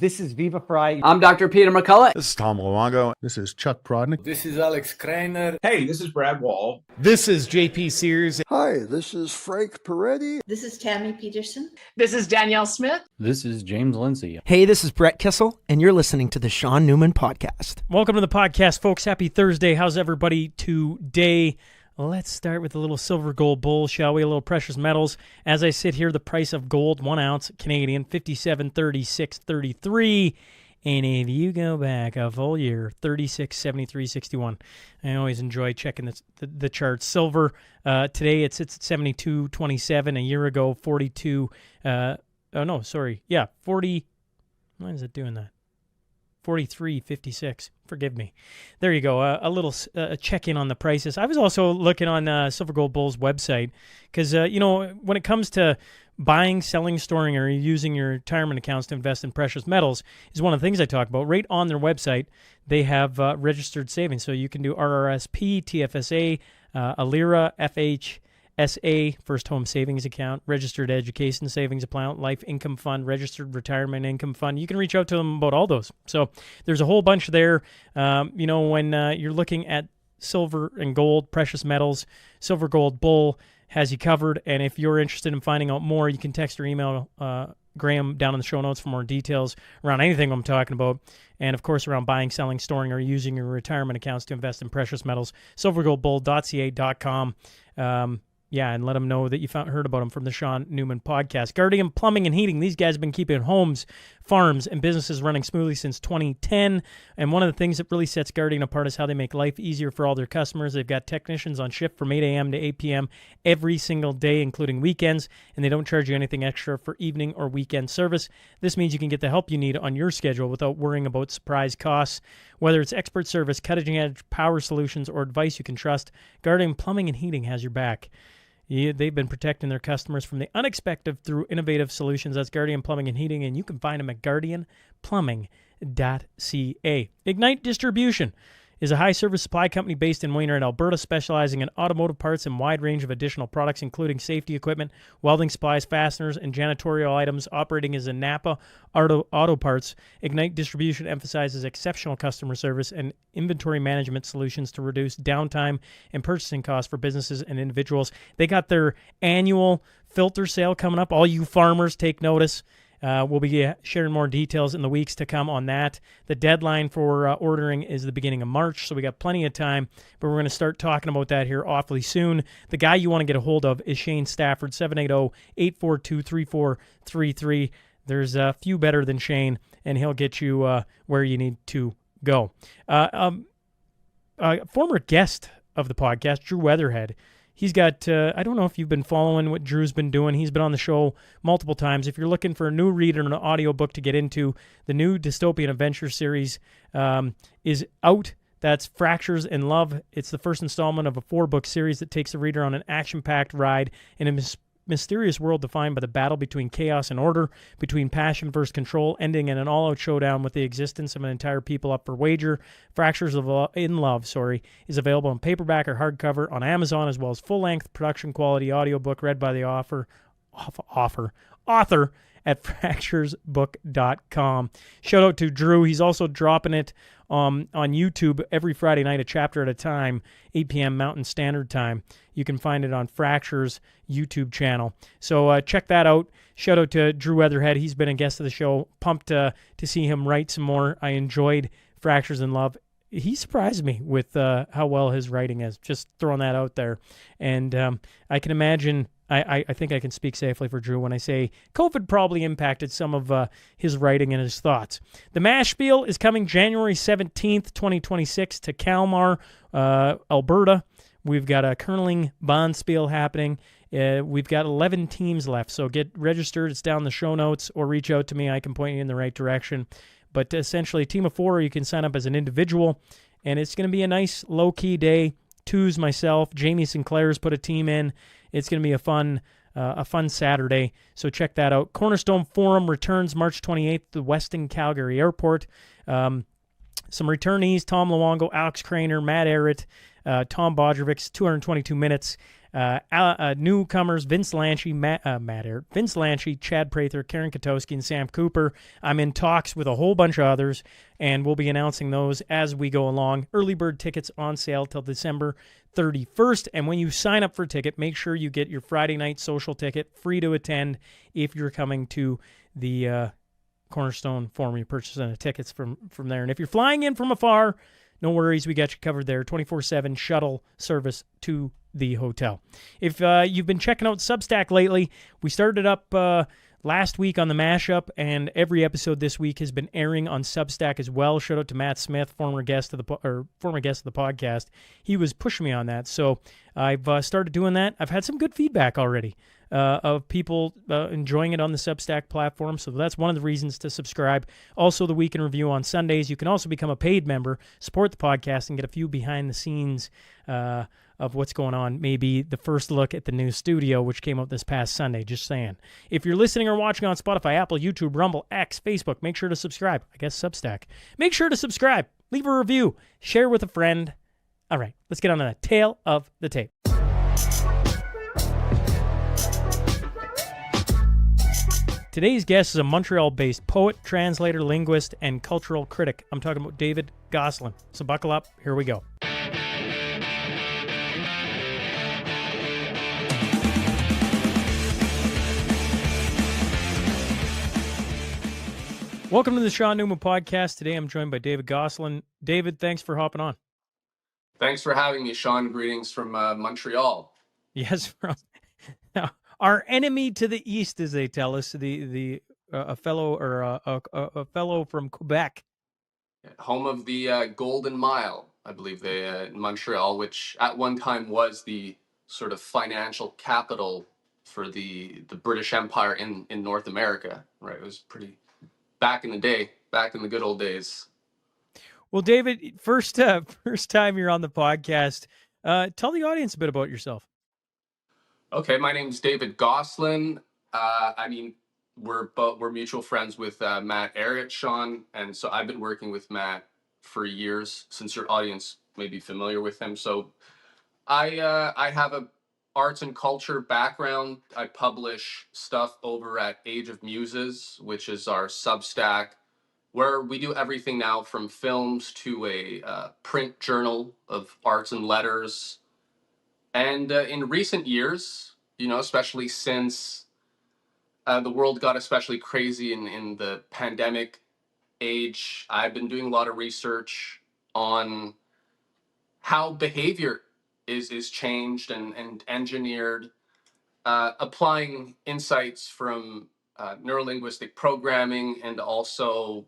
This is Viva Fry. I'm Dr. Peter McCullough. This is Tom Luongo. This is Chuck Prodnick. This is Alex Kreiner. Hey, this is Brad Wall. This is JP Sears. Hi, this is Frank Peretti. This is Tammy Peterson. This is Danielle Smith. This is James Lindsay. Hey, this is Brett Kissel, and you're listening to the Sean Newman Podcast. Welcome to the podcast, folks. Happy Thursday. How's everybody today? Let's start with a little silver gold bull, shall we? A little precious metals. As I sit here, the price of gold, 1 ounce, Canadian, 57.36.33. And if you go back a full year, 36.73.61. I always enjoy checking the charts. Silver, today it sits at 72.27. A year ago, 42. 40. Why is it doing that? 43.56. Forgive me. There you go. A little check-in on the prices. I was also looking on Silver Gold Bull's website because, when it comes to buying, selling, storing, or using your retirement accounts to invest in precious metals is one of the things I talk about. Right on their website, they have registered savings. So you can do RRSP, TFSA, a Lyre, FHSA, First Home Savings Account, Registered Education Savings Account, Life Income Fund, Registered Retirement Income Fund. You can reach out to them about all those. So there's a whole bunch there. When you're looking at silver and gold, precious metals, Silver Gold Bull has you covered. And if you're interested in finding out more, you can text or email Graham down in the show notes for more details around anything I'm talking about. And, of course, around buying, selling, storing, or using your retirement accounts to invest in precious metals, silvergoldbull.ca.com. And let them know that you heard about them from the Sean Newman Podcast. Guardian Plumbing and Heating. These guys have been keeping homes, farms, and businesses running smoothly since 2010. And one of the things that really sets Guardian apart is how they make life easier for all their customers. They've got technicians on shift from 8 a.m. to 8 p.m. every single day, including weekends. And they don't charge you anything extra for evening or weekend service. This means you can get the help you need on your schedule without worrying about surprise costs. Whether it's expert service, cutting-edge power solutions, or advice you can trust, Guardian Plumbing and Heating has your back. They've been protecting their customers from the unexpected through innovative solutions. That's Guardian Plumbing and Heating, and you can find them at guardianplumbing.ca. Ignite Distribution is a high-service supply company based in Wainwright, Alberta, specializing in automotive parts and wide range of additional products, including safety equipment, welding supplies, fasteners, and janitorial items. Operating as a Napa Auto Parts, Ignite Distribution emphasizes exceptional customer service and inventory management solutions to reduce downtime and purchasing costs for businesses and individuals. They got their annual filter sale coming up. All you farmers, take notice. We'll be sharing more details in the weeks to come on that. The deadline for ordering is the beginning of March, so we got plenty of time, but we're going to start talking about that here awfully soon. The guy you want to get a hold of is Shane Stafford, 780-842-3433. There's a few better than Shane, and he'll get you where you need to go. Former guest of the podcast, Drew Weatherhead. He's got, I don't know if you've been following what Drew's been doing. He's been on the show multiple times. If you're looking for a new read or an audiobook to get into, the new Dystopian Adventure series is out. That's Fractures in Love. It's the first installment of a 4-book series that takes the reader on an action-packed ride in a mysterious world defined by the battle between chaos and order, between passion versus control, ending in an all-out showdown with the existence of an entire people up for wager. Fractures in Love is available in paperback or hardcover on Amazon, as well as full-length production-quality audiobook read by the author at fracturesbook.com. Shout out to Drew. He's also dropping it on YouTube every Friday night, a chapter at a time, 8 p.m. Mountain Standard Time. You can find it on Fractures' YouTube channel. So check that out. Shout out to Drew Weatherhead. He's been a guest of the show. Pumped to see him write some more. I enjoyed Fractures in Love. He surprised me with how well his writing is. Just throwing that out there. And I can imagine... I think I can speak safely for Drew when I say COVID probably impacted some of his writing and his thoughts. The Mash Spiel is coming January 17th, 2026 to Kalmar, Alberta. We've got a curling bond spiel happening. We've got 11 teams left, so get registered. It's down in the show notes, or reach out to me. I can point you in the right direction. But essentially, a team of 4, you can sign up as an individual, and it's going to be a nice low-key day. Twos, myself, Jamie Sinclair's put a team in. It's going to be a fun Saturday, so check that out. Cornerstone Forum returns March 28th to Weston Calgary Airport. Some returnees, Tom Luongo, Alex Kreiner, Matt Ehret, Tom Bodrovics, 222 minutes. Newcomers Vince Lanchi, Matt Air, Vince Lanchi, Chad Prather, Karen Katowski, and Sam Cooper. I'm in talks with a whole bunch of others, and we'll be announcing those as we go along. Early bird tickets on sale till December 31st, and when you sign up for a ticket, make sure you get your Friday night social ticket, free to attend if you're coming to the Cornerstone Forum. You're purchasing the tickets from there, and if you're flying in from afar, no worries, we got you covered there. 24/7 shuttle service to the hotel. If you've been checking out Substack lately, we started up last week on the mashup, and every episode this week has been airing on Substack as well. Shout out to Matt Smith, former guest of the podcast. He was pushing me on that, so I've started doing that. I've had some good feedback already of people enjoying it on the Substack platform, so that's one of the reasons to subscribe. Also, the Week in Review on Sundays. You can also become a paid member, support the podcast, and get a few behind-the-scenes of what's going on. Maybe the first look at the new studio, which came out this past Sunday, just saying. If you're listening or watching on Spotify, Apple, YouTube, Rumble, X, Facebook, make sure to subscribe. I guess Substack. Make sure to subscribe. Leave a review. Share with a friend. All right, let's get on to the tail of the tape. Today's guest is a Montreal-based poet, translator, linguist, and cultural critic. I'm talking about David Gosselin. So buckle up. Here we go. Welcome to the Shawn Newman Podcast. Today I'm joined by David Gosselin. David, thanks for hopping on. Thanks for having me, Shawn. Greetings from Montreal. Yes, now, our enemy to the east, as they tell us, a fellow from Quebec, Home of the Golden Mile, I believe they in Montreal, which at one time was the sort of financial capital for the British Empire in North America. Right, it was pretty back in the day, back in the good old days. Well, David, first time you're on the podcast. Tell the audience a bit about yourself. Okay, my name's David Gosselin. We're mutual friends with Matt Air, Shawn, and so I've been working with Matt for years, since your audience may be familiar with him. So I have a arts and culture background. I publish stuff over at Age of Muses, which is our Substack, where we do everything now from films to a print journal of arts and letters. And in recent years, especially since the world got especially crazy in the pandemic age, I've been doing a lot of research on how behavior is changed and engineered, applying insights from neurolinguistic programming and also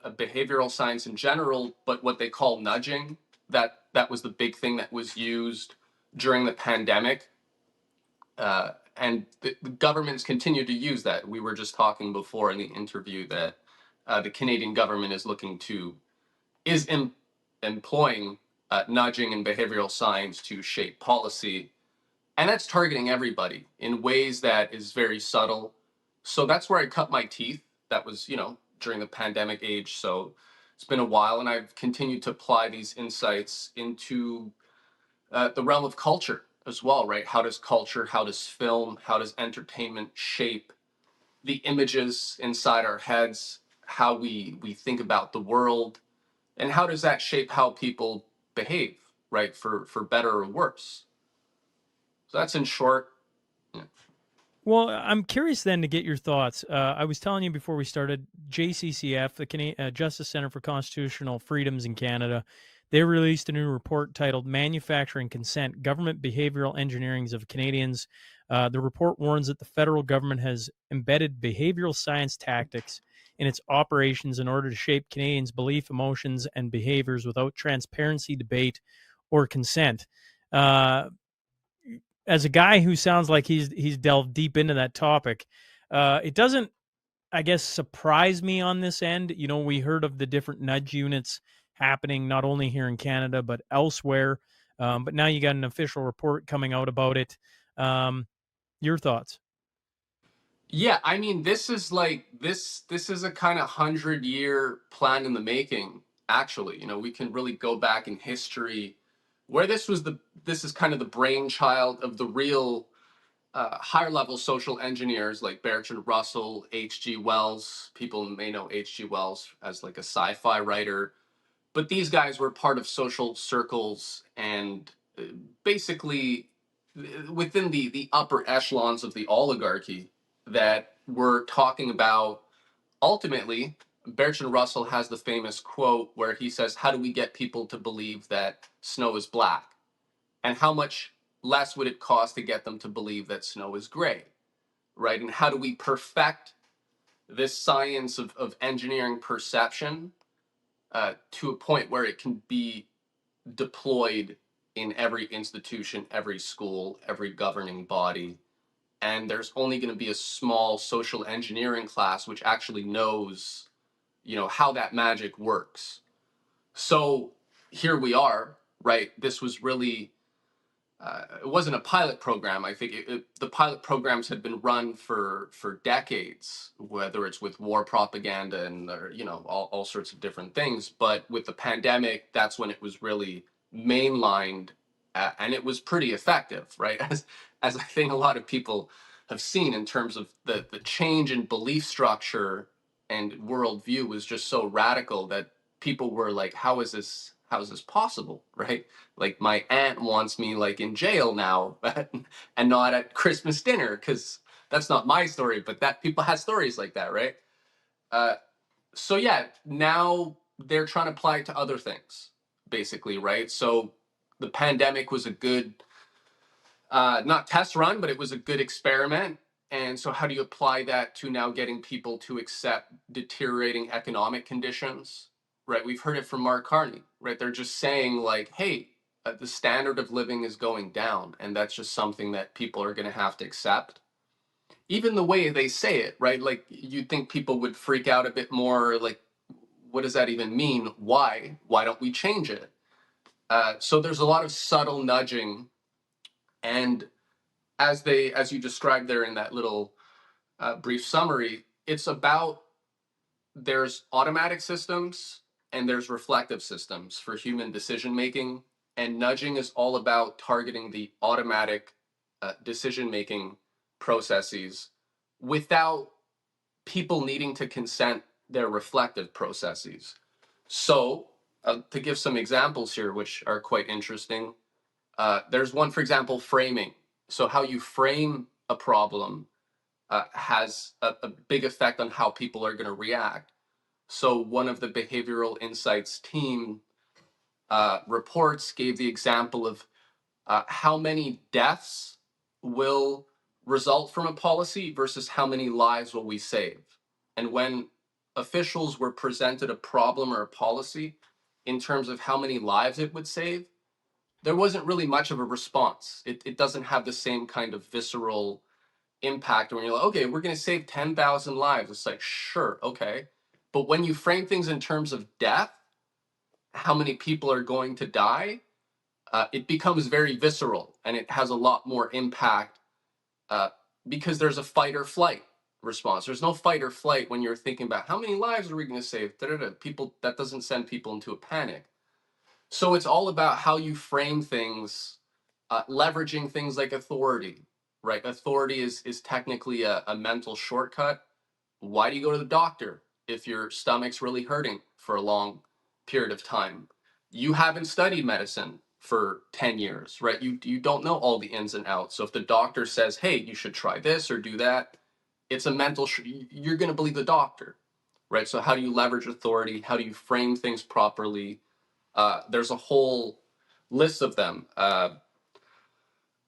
behavioral science in general, but what they call nudging. That was the big thing that was used during the pandemic. And the governments continue to use that. We were just talking before in the interview that the Canadian government is employing nudging and behavioral science to shape policy. And that's targeting everybody in ways that is very subtle. So that's where I cut my teeth. That was, during the pandemic age. So it's been a while, and I've continued to apply these insights into the realm of culture as well, right? How does culture, how does film, how does entertainment shape the images inside our heads, how we think about the world, and how does that shape how people behave, right? For better or worse. So that's in short. Yeah. Well, I'm curious then to get your thoughts. I was telling you before we started, JCCF, the Justice Center for Constitutional Freedoms in Canada, they released a new report titled Manufacturing Consent, Government Behavioral Engineerings of Canadians. The report warns that the federal government has embedded behavioral science tactics in its operations in order to shape Canadians' belief, emotions, and behaviors without transparency, debate, or consent. As a guy who sounds like he's delved deep into that topic, it doesn't, I guess, surprise me on this end. We heard of the different nudge units happening not only here in Canada but elsewhere. But now you got an official report coming out about it. Your thoughts? Yeah, I mean, this is a kind of 100-year plan in the making. Actually, we can really go back in history where this is kind of the brainchild of the real higher level social engineers like Bertrand Russell, H.G. Wells. People may know H.G. Wells as like a sci-fi writer, but these guys were part of social circles and basically within the upper echelons of the oligarchy that were talking about ultimately. Bertrand Russell has the famous quote where he says, how do we get people to believe that snow is black? And how much less would it cost to get them to believe that snow is gray, right? And how do we perfect this science of engineering perception to a point where it can be deployed in every institution, every school, every governing body? And there's only going to be a small social engineering class which actually knows, how that magic works. So here we are, right? This was really it wasn't a pilot program. I think the pilot programs had been run for decades, whether it's with war propaganda and all sorts of different things. But with the pandemic, that's when it was really mainlined, and it was pretty effective, right? As I think a lot of people have seen in terms of the change in belief structure and worldview was just so radical that people were like, how is this possible, right? Like my aunt wants me like in jail now and not at Christmas dinner, because that's not my story, but that people have stories like that, right? So yeah, now they're trying to apply it to other things, basically, right? So the pandemic was a good, not test run, but it was a good experiment. And so how do you apply that to now getting people to accept deteriorating economic conditions? Right, we've heard it from Mark Carney, right? They're just saying like, hey, the standard of living is going down, and that's just something that people are going to have to accept. Even the way they say it, right? Like you'd think people would freak out a bit more, like, what does that even mean? Why? Why don't we change it? So there's a lot of subtle nudging, and as you described there in that little brief summary, it's about there's automatic systems and there's reflective systems for human decision making, and nudging is all about targeting the automatic decision making processes without people needing to consent their reflective processes. So to give some examples here which are quite interesting, there's one, for example, framing. So how you frame a problem has a big effect on how people are going to react. So one of the behavioral insights team reports gave the example of how many deaths will result from a policy versus how many lives will we save. And when officials were presented a problem or a policy in terms of how many lives it would save, there wasn't really much of a response. It doesn't have the same kind of visceral impact when you're like, okay, we're going to save 10,000 lives. It's like, sure, okay. But when you frame things in terms of death, how many people are going to die, it becomes very visceral, and it has a lot more impact because there's a fight or flight response. There's no fight or flight when you're thinking about how many lives are we going to save. People, that doesn't send people into a panic. So it's all about how you frame things, leveraging things like authority, right? Authority is technically a mental shortcut. Why do you go to the doctor if your stomach's really hurting for a long period of time? You haven't studied medicine for 10 years, right? You don't know all the ins and outs. So if the doctor says, hey, you should try this or do that, it's a mental, you're going to believe the doctor, right? So how do you leverage authority? How do you frame things properly? There's a whole list of them.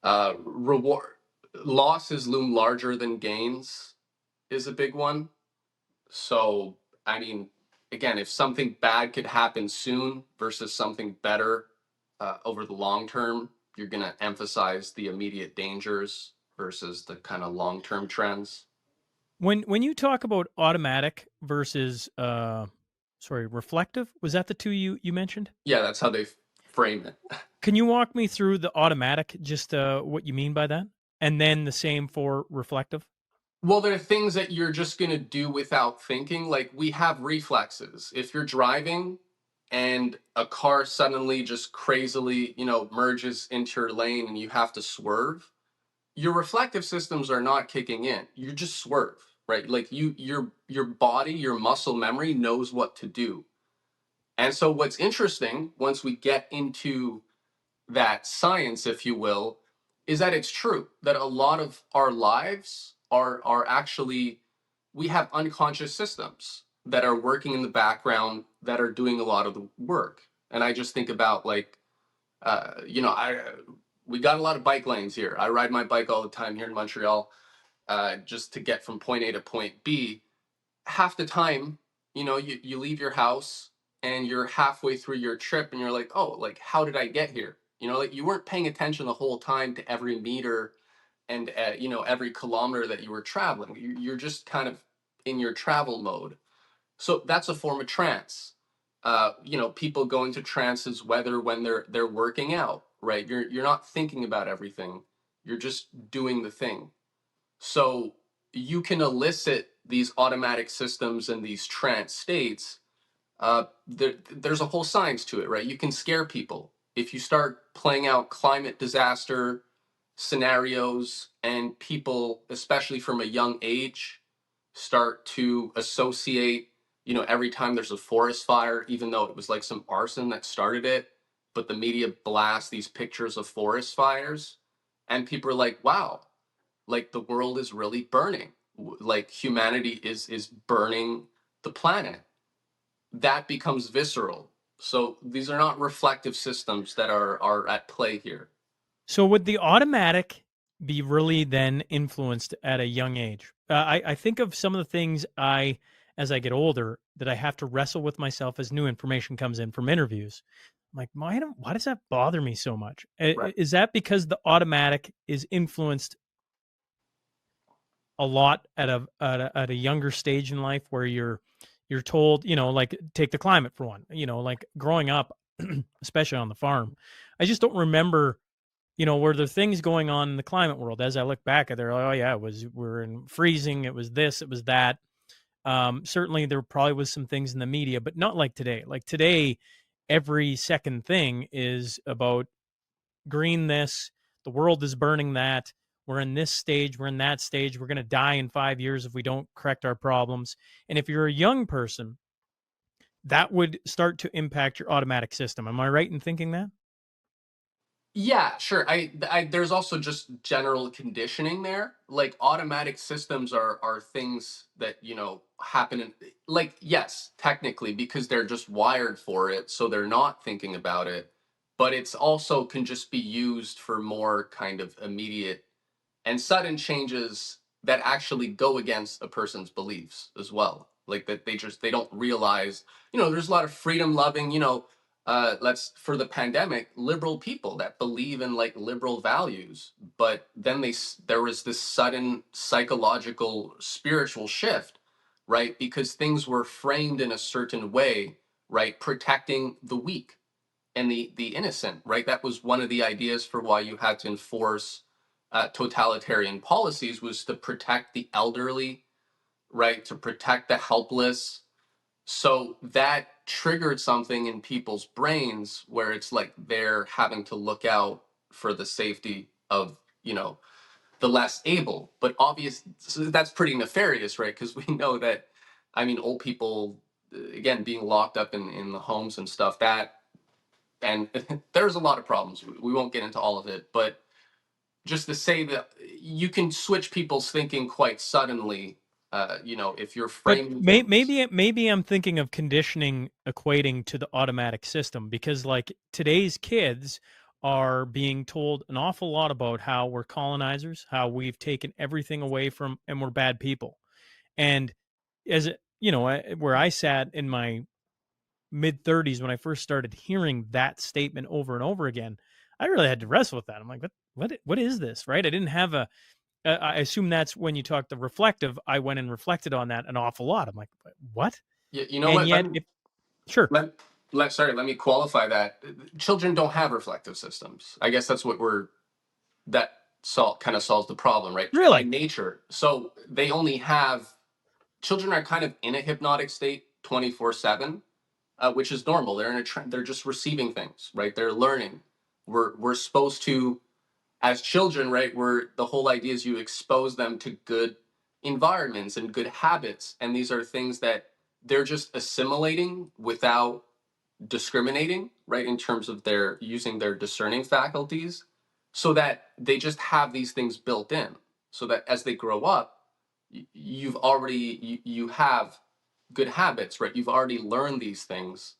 Reward losses loom larger than gains is a big one. So, I mean, again, if something bad could happen soon versus something better over the long term, you're going to emphasize the immediate dangers versus the kind of long-term trends. When you talk about automatic versus reflective, was that the two you mentioned? Yeah, that's how they frame it. Can you walk me through the automatic, just what you mean by that? And then the same for reflective? Well, there are things that you're just going to do without thinking. Like we have reflexes. If you're driving, and a car suddenly just crazily, merges into your lane and you have to swerve, your reflective systems are not kicking in. You just swerve, right? Like your body, your muscle memory knows what to do. And so what's interesting once we get into that science, if you will, is that it's true that a lot of our lives are actually, we have unconscious systems that are working in the background that are doing a lot of the work. And I just think about like, I we got a lot of bike lanes here. I ride my bike all the time here in Montreal, just to get from point A to point B. Half the time, you leave your house and you're halfway through your trip and you're like, oh, like, how did I get here? Like you weren't paying attention the whole time to every meter and, every kilometer that you were traveling. You're just kind of in your travel mode. So that's a form of trance. People go into trances whether when they're working out, right? You're not thinking about everything. You're just doing the thing. So you can elicit these automatic systems and these trance states. There's a whole science to it, right? You can scare people. If you start playing out climate disaster scenarios and people, especially from a young age, start to associate, every time there's a forest fire, even though it was like some arson that started it, but the media blasts these pictures of forest fires, and people are like, wow, like the world is really burning. Like humanity is burning the planet. That becomes visceral. So these are not reflective systems that are at play here. So would the automatic be really then influenced at a young age? I think of some of the things as I get older, that I have to wrestle with myself as new information comes in from interviews. I'm like, why does that bother me so much? Right. Is that because the automatic is influenced a lot at a younger stage in life, where you're told, like take the climate for one, like growing up, especially on the farm, I just don't remember, were there things going on in the climate world as I look back at there? Like, oh yeah, we're in freezing. It was this, it was that. Certainly there probably was some things in the media, but not like today. Like today, every second thing is about green this, the world is burning that, we're in this stage, we're in that stage, we're going to die in 5 years if we don't correct our problems. And if you're a young person, that would start to impact your automatic system. Am I right in thinking that? Yeah, sure. There's also just general conditioning there. Like automatic systems are things that, happen in, like, yes, technically because they're just wired for it, so they're not thinking about it, but it's also can just be used for more kind of immediate and sudden changes that actually go against a person's beliefs as well. Like that they don't realize, there's a lot of freedom loving, let's for the pandemic, liberal people that believe in like liberal values, but then there was this sudden psychological spiritual shift, right? Because things were framed in a certain way, right? Protecting the weak and the innocent, right? That was one of the ideas for why you had to enforce totalitarian policies, was to protect the elderly, right? To protect the helpless. So that triggered something in people's brains where it's like they're having to look out for the safety of, the less able. But obviously, so that's pretty nefarious, right? Because we know that, I mean, old people, again, being locked up in the homes and stuff, and there's a lot of problems. We won't get into all of it, but just to say that you can switch people's thinking quite suddenly, if you're But framing things. maybe I'm thinking of conditioning equating to the automatic system, because like today's kids are being told an awful lot about how we're colonizers, how we've taken everything away from, and we're bad people. And where I sat in my mid 30s when I first started hearing that statement over and over again, I really had to wrestle with that. I'm like, what is this, right? I didn't have I assume that's when you talk the reflective. I went and reflected on that an awful lot. I'm like, what? You know And what? yet, sure, Let me qualify that. Children don't have reflective systems. I guess that's that kind of solves the problem, right? By really, nature. So they only have, children are kind of in a hypnotic state 24/7. which is normal. They're in a they're just receiving things, right? They're learning. We're supposed to, as children, right? The whole idea is you expose them to good environments and good habits, and these are things that they're just assimilating without discriminating, right? In terms of their using their discerning faculties, so that they just have these things built in, so that as they grow up, you have good habits, right? You've already learned these things.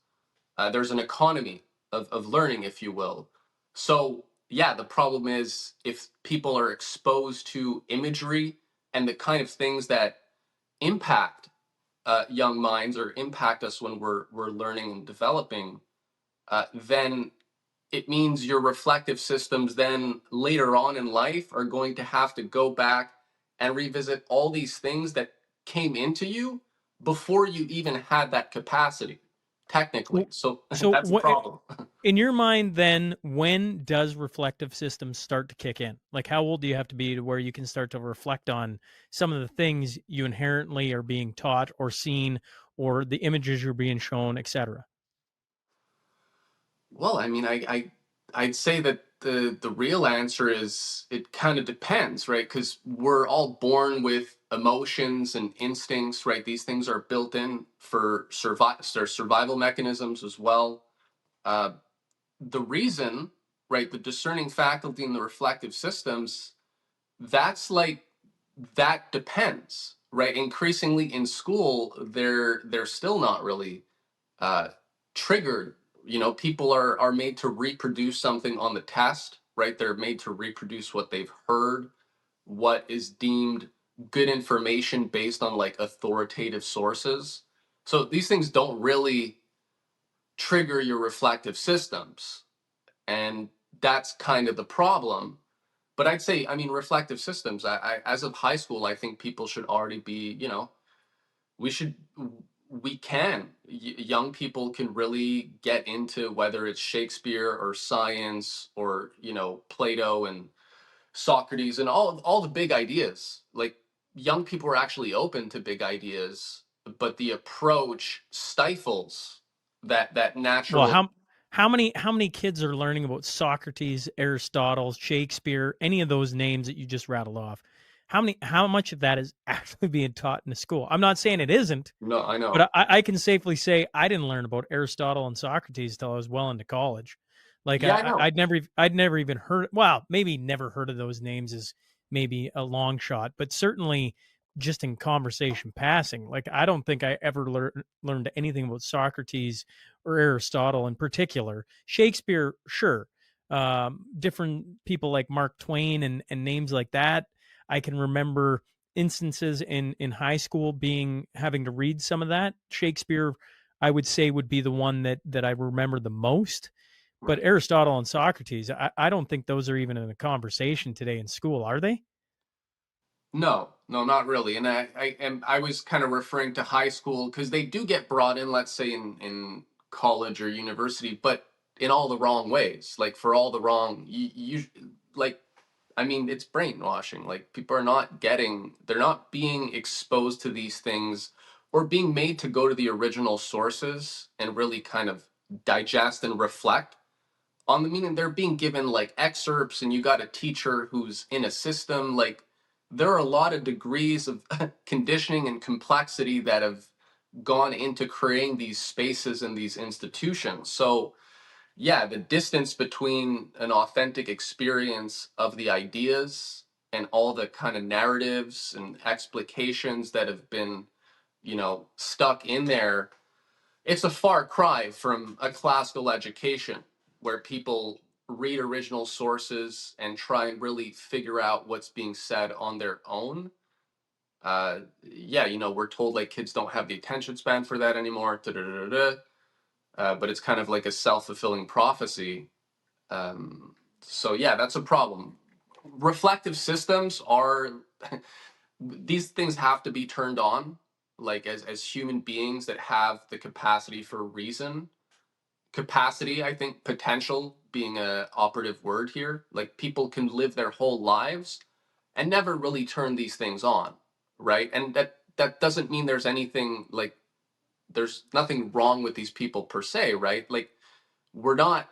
There's an economy of learning, if you will. So yeah, the problem is if people are exposed to imagery and the kind of things that impact young minds or impact us when we're learning and developing, then it means your reflective systems then later on in life are going to have to go back and revisit all these things that came into you before you even had that capacity, technically. So So that's a what, problem. in your mind, then, when does reflective systems start to kick in? Like, how old do you have to be to where you can start to reflect on some of the things you inherently are being taught or seen, or the images you're being shown, etc.? Well, I mean, I'd say that the real answer is it kind of depends, right? Because we're all born with emotions and instincts, right? These things are built in for survival mechanisms as well. Uh, the reason, right, the discerning faculty and the reflective systems, that's like that depends, right? Increasingly in school, they're still not really uh, triggered. You know, people are made to reproduce something on the test, right? They're made to reproduce what they've heard, what is deemed good information based on like authoritative sources. So these things don't really trigger your reflective systems, and that's kind of the problem. But I'd say, I mean, reflective systems, as of high school, I think people should already be, you know, we should we can young people can really get into whether it's Shakespeare or science or, you know, Plato and Socrates and all the big ideas. Like, young people are actually open to big ideas, but the approach stifles that Well, natural. how many kids are learning about Socrates, Aristotle, Shakespeare, any of those names that you just rattled off? How much of that is actually being taught in the school? I'm not saying it isn't, No, I know. but I can safely say I didn't learn about Aristotle and Socrates till I was well into college. Like, Yeah, I know. I'd never even heard, well, maybe never heard of those names is maybe a long shot, but certainly just in conversation passing. Like, I don't think I ever learned anything about Socrates or Aristotle in particular. Shakespeare, sure. Different people like Mark Twain and names like that. I can remember instances in high school having to read some of that. Shakespeare, I would say, would be the one that I remember the most. But Right. Aristotle and Socrates, I don't think those are even in a conversation today in school, are they? No, no, not really. And I was kind of referring to high school because they do get brought in, let's say in college or university, but in all the wrong ways. Like, for all the wrong, like, I mean, it's brainwashing. Like, people are not getting, they're not being exposed to these things or being made to go to the original sources and really kind of digest and reflect on the meaning. They're being given like excerpts, and you got a teacher who's in a system. Like, there are a lot of degrees of conditioning and complexity that have gone into creating these spaces and these institutions. So yeah, the distance between an authentic experience of the ideas and all the kind of narratives and explications that have been, you know, stuck in there, it's a far cry from a classical education where people read original sources and try and really figure out what's being said on their own. Yeah, you know, we're told like kids don't have the attention span for that anymore. Da, da, da, da, da. But it's kind of like a self-fulfilling prophecy. So yeah, that's a problem. Reflective systems are these things have to be turned on, like as human beings that have the capacity for reason. Capacity, I think, potential being a operative word here. Like, people can live their whole lives and never really turn these things on, right? And that doesn't mean there's anything like there's nothing wrong with these people per se, right? Like we're not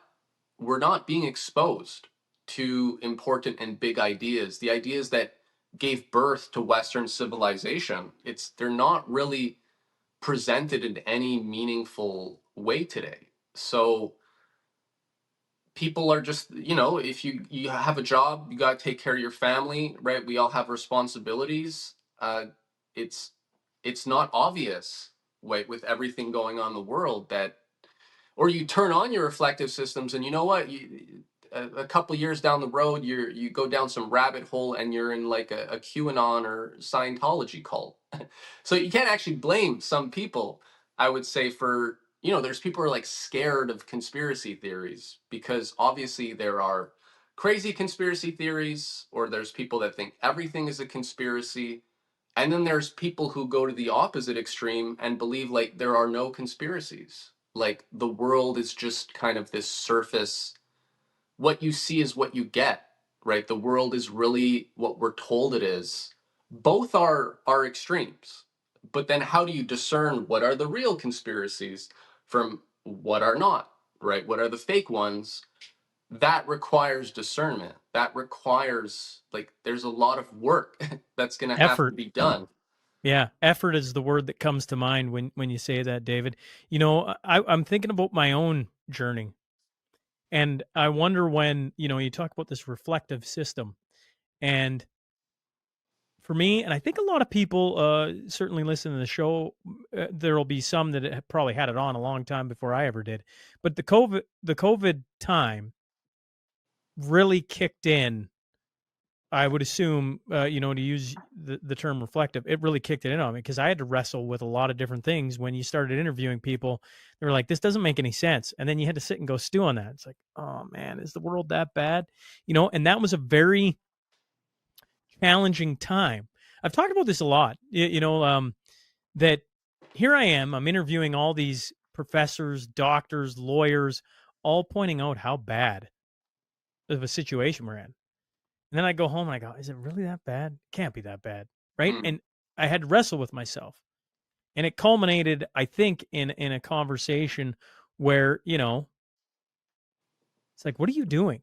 we're not being exposed to important and big ideas, the ideas that gave birth to Western civilization. They're not really presented in any meaningful way today. So people are just, if you have a job, you got to take care of your family, right? We all have responsibilities. It's it's not obvious, right, with everything going on in the world, that or you turn on your reflective systems and you know what, a couple years down the road, you go down some rabbit hole and you're in like a QAnon or Scientology cult. So you can't actually blame some people, I would say, for, there's people who are like scared of conspiracy theories, because obviously there are crazy conspiracy theories, or there's people that think everything is a conspiracy. And then there's people who go to the opposite extreme and believe like there are no conspiracies. Like the world is just kind of this surface. What you see is what you get, right? The world is really what we're told it is. Both are extremes. But then how do you discern what are the real conspiracies from what are not, right? What are the fake ones? That requires discernment. That requires, like, there's a lot of work that's going to have to Effort. be done. Yeah, effort is the word that comes to mind when you say that, David. I'm thinking about my own journey, and I wonder when, you talk about this reflective system, and for me, and I think a lot of people certainly listen to the show. There will be some that have probably had it on a long time before I ever did, but the COVID time really kicked in. I would assume, to use the term reflective, it really kicked it in on me, because I had to wrestle with a lot of different things. When you started interviewing people, they were like, this doesn't make any sense. And then you had to sit and go stew on that. It's like, oh man, is the world that bad? And that was a very challenging time. I've talked about this a lot, that here I am, I'm interviewing all these professors, doctors, lawyers, all pointing out how bad of a situation we're in. And then I go home and I go, is it really that bad? It can't be that bad. Right. Mm, And I had to wrestle with myself. And it culminated, I think, in a conversation where, it's like, what are you doing?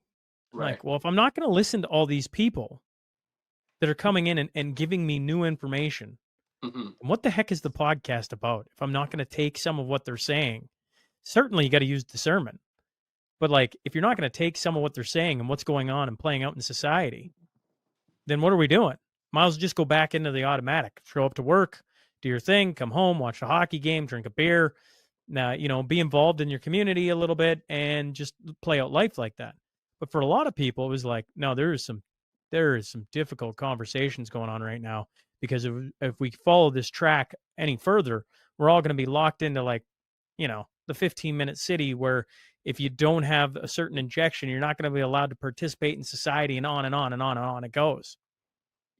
I'm right. like, well, if I'm not going to listen to all these people that are coming in and giving me new information, Hmm. and what the heck is the podcast about? If I'm not going to take some of what they're saying, certainly you got to use discernment. But like, if you're not going to take some of what they're saying and what's going on and playing out in society, then what are we doing? Might as well just go back into the automatic. Show up to work, do your thing, come home, watch a hockey game, drink a beer, be involved in your community a little bit, and just play out life like that. But for a lot of people, it was like, no, there is some difficult conversations going on right now, because if we follow this track any further, we're all going to be locked into, like, the 15-minute city, where if you don't have a certain injection, you're not going to be allowed to participate in society, and on and on and on and on it goes.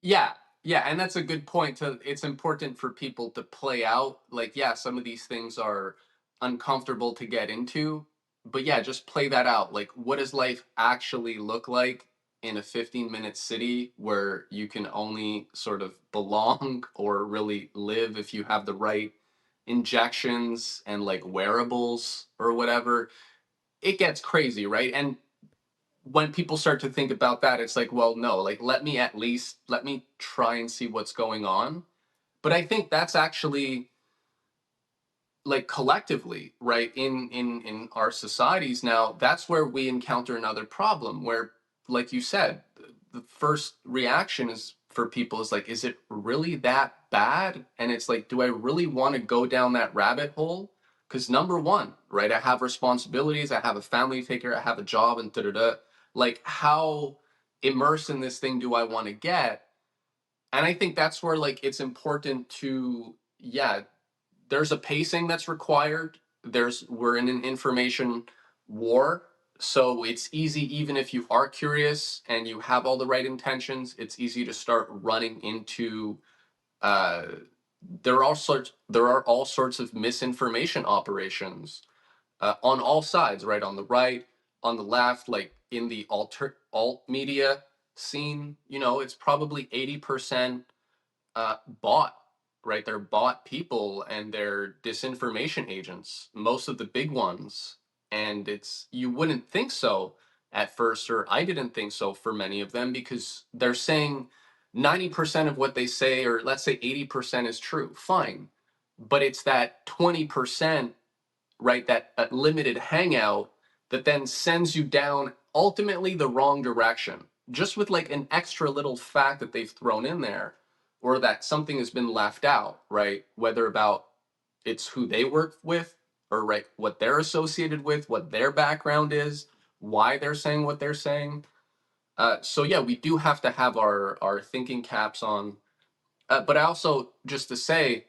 Yeah, yeah, and that's a good point. It's important for people to play out. Like, yeah, some of these things are uncomfortable to get into, but yeah, just play that out. Like, what does life actually look like in a 15-minute city where you can only sort of belong or really live if you have the right injections and like wearables or whatever? It gets crazy, right? And when people start to think about that, it's like, well, no, like let me try and see what's going on. But I think that's actually, like, collectively, right, in our societies now, that's where we encounter another problem where, like you said, the first reaction is for people is like, is it really that bad? And it's like, do I really want to go down that rabbit hole? Because number one, right, I have responsibilities, I have a family to take care, I have a job, and da da da. Like, how immersed in this thing do I want to get? And I think that's where, like, it's important to, yeah, there's a pacing that's required. We're in an information war. So it's easy, even if you are curious and you have all the right intentions, it's easy to start running into, uh, there are all sorts of misinformation operations, on all sides, right? On the right, on the left, like in the alt media scene, it's probably 80% bought, right? They're bought people and they're disinformation agents, most of the big ones. And you wouldn't think so at first, or I didn't think so for many of them, because they're saying 90% of what they say, or let's say 80% is true. Fine. But it's that 20%, right? That limited hangout that then sends you down ultimately the wrong direction, just with like an extra little fact that they've thrown in there, or that something has been left out, right? Whether about it's who they work with, or right, what they're associated with, what their background is, why they're saying what they're saying. So yeah, we do have to have our thinking caps on. But I also, just to say,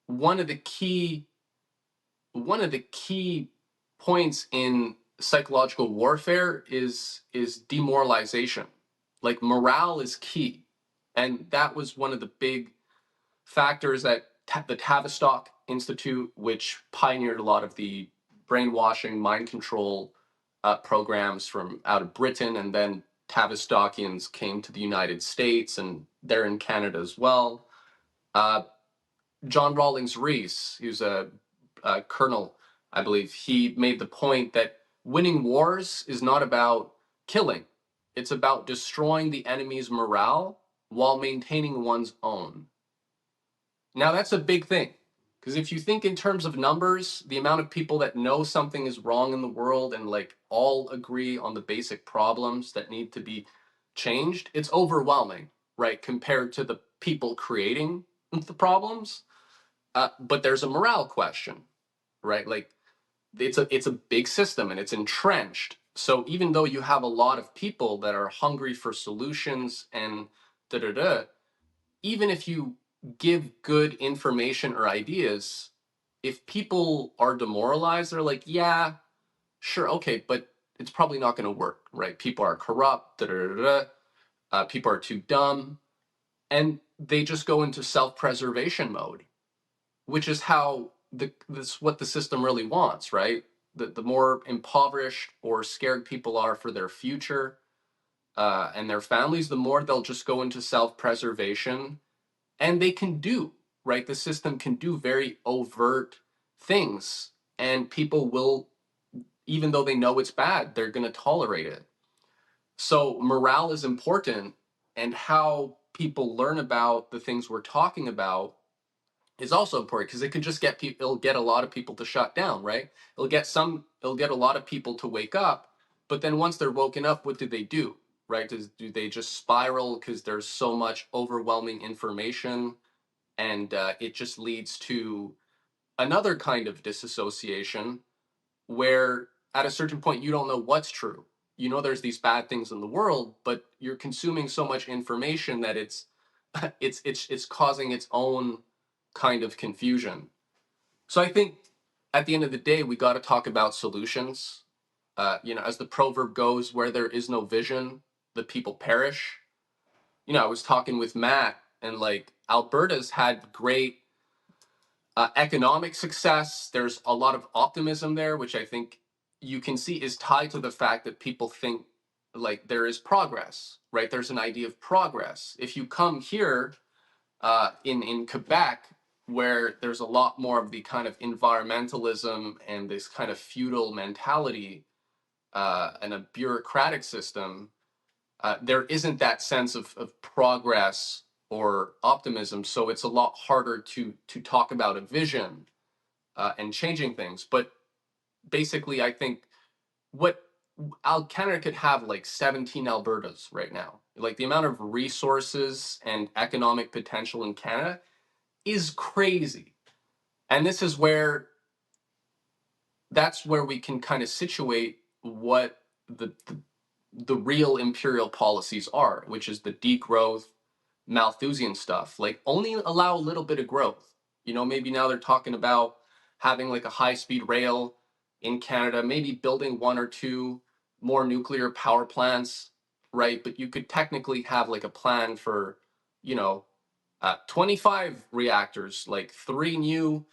one of the key one of the key points in psychological warfare is demoralization. Like, morale is key, and that was one of the big factors that the Tavistock Institute, which pioneered a lot of the brainwashing, mind control programs from out of Britain, and then Tavistockians came to the United States, and they're in Canada as well. John Rawlings Rees, who's a colonel, I believe, he made the point that winning wars is not about killing. It's about destroying the enemy's morale while maintaining one's own. Now, that's a big thing, because if you think in terms of numbers, the amount of people that know something is wrong in the world and like all agree on the basic problems that need to be changed, it's overwhelming, right? Compared to the people creating the problems. But there's a morale question, right? Like, it's a big system and it's entrenched. So even though you have a lot of people that are hungry for solutions and da da da, even if you give good information or ideas, if people are demoralized, they're like, yeah, sure, okay, but it's probably not going to work, right? People are corrupt, da da da da. People are too dumb, and they just go into self-preservation mode, which is how this what the system really wants, right? The more impoverished or scared people are for their future and their families, the more they'll just go into self-preservation, and they can do, right? The system can do very overt things, and people will, even though they know it's bad, they're going to tolerate it. So morale is important, and how people learn about the things we're talking about is also important, because it can just get people, it'll get a lot of people to shut down, right? It'll get a lot of people to wake up, but then once they're woken up, what do, right? Do they just spiral because there's so much overwhelming information, and it just leads to another kind of disassociation, where at a certain point you don't know what's true. You know there's these bad things in the world, but you're consuming so much information that it's it's causing its own kind of confusion. So I think at the end of the day, we got to talk about solutions. As the proverb goes, where there is no vision, the people perish. I was talking with Matt, and like, Alberta's had great economic success. There's a lot of optimism there, which I think you can see is tied to the fact that people think like there is progress, right? There's an idea of progress. If you come here in Quebec, where there's a lot more of the kind of environmentalism and this kind of feudal mentality and a bureaucratic system, there isn't that sense of progress or optimism. So it's a lot harder to talk about a vision and changing things. But basically, I think what Canada could have like 17 Albertas right now. Like, the amount of resources and economic potential in Canada is crazy. And this is where that's where we can kind of situate what the real imperial policies are, which is the degrowth, Malthusian stuff. Like, only allow a little bit of growth. Maybe now they're talking about having like a high-speed rail in Canada, maybe building one or two more nuclear power plants, right? But you could technically have like a plan for, 25 reactors, like 3 new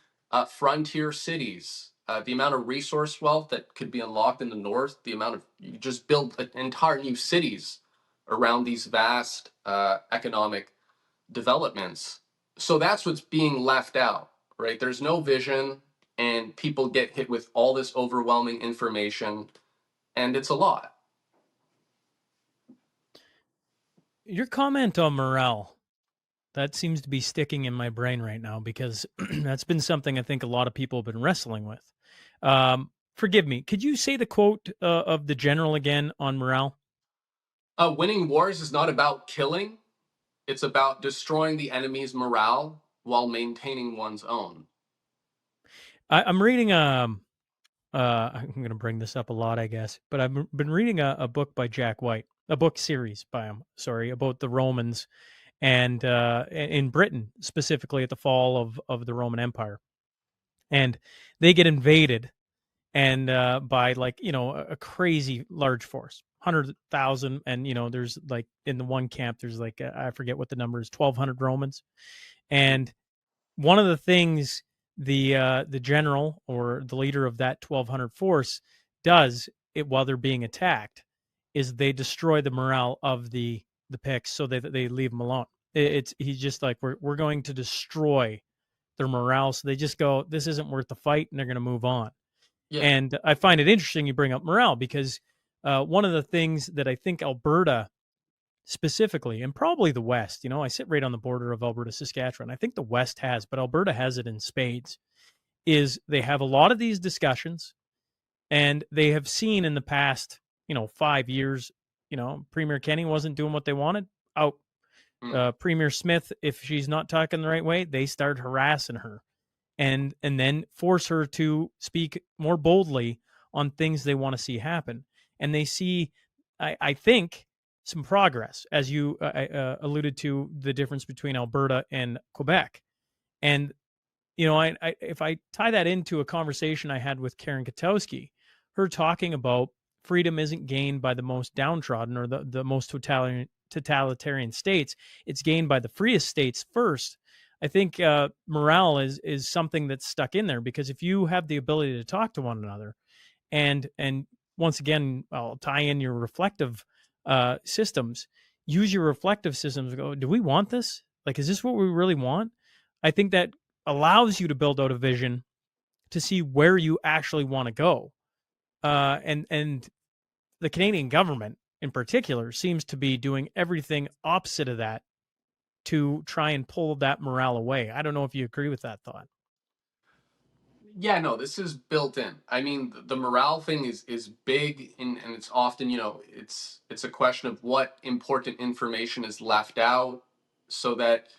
frontier cities. The amount of resource wealth that could be unlocked in the north, the amount of, you just build entire new cities around these vast economic developments. So that's what's being left out, right? There's no vision, and people get hit with all this overwhelming information, and it's a lot. Your comment on morale, that seems to be sticking in my brain right now because that's been something I think a lot of people have been wrestling with. Forgive me, could you say the quote of the general again on morale? Winning wars is not about killing, it's about destroying the enemy's morale while maintaining one's own. I'm reading I'm going to bring this up a lot, I guess, but I've been reading a book by Jack White, a book series by him, sorry, about the Romans and in Britain, specifically at the fall of the Roman Empire. And they get invaded and by like, a crazy large force, 100,000. And, there's like in the one camp, there's like, I forget what the number is, 1,200 Romans. And one of the things the general or the leader of that 1,200 force does it while they're being attacked is they destroy the morale of the Picts so that they leave them alone. He's just like we're going to destroy their morale, so they just go, this isn't worth the fight, and they're going to move on. Yeah. And I find it interesting you bring up morale because one of the things that I think Alberta specifically, and probably the West, I sit right on the border of Alberta, Saskatchewan. I think the West has, but Alberta has it in spades, is they have a lot of these discussions and they have seen in the past, 5 years, Premier Kenny wasn't doing what they wanted, out. Premier Smith, if she's not talking the right way, they start harassing her and then force her to speak more boldly on things they want to see happen. And they see, I think, some progress, as you alluded to, the difference between Alberta and Quebec. And, if I tie that into a conversation I had with Karen Katowski, her talking about freedom isn't gained by the most downtrodden or the most totalitarian states. It's gained by the freest states first. I think morale is something that's stuck in there because if you have the ability to talk to one another, and once again, I'll tie in your reflective systems. Use your reflective systems. Go, do we want this? Like, is this what we really want? I think that allows you to build out a vision to see where you actually want to go. And the Canadian government, in particular, seems to be doing everything opposite of that to try and pull that morale away. I don't know if you agree with that thought. Yeah, no, this is built in. I mean, the morale thing is big, and it's often, it's a question of what important information is left out, so that,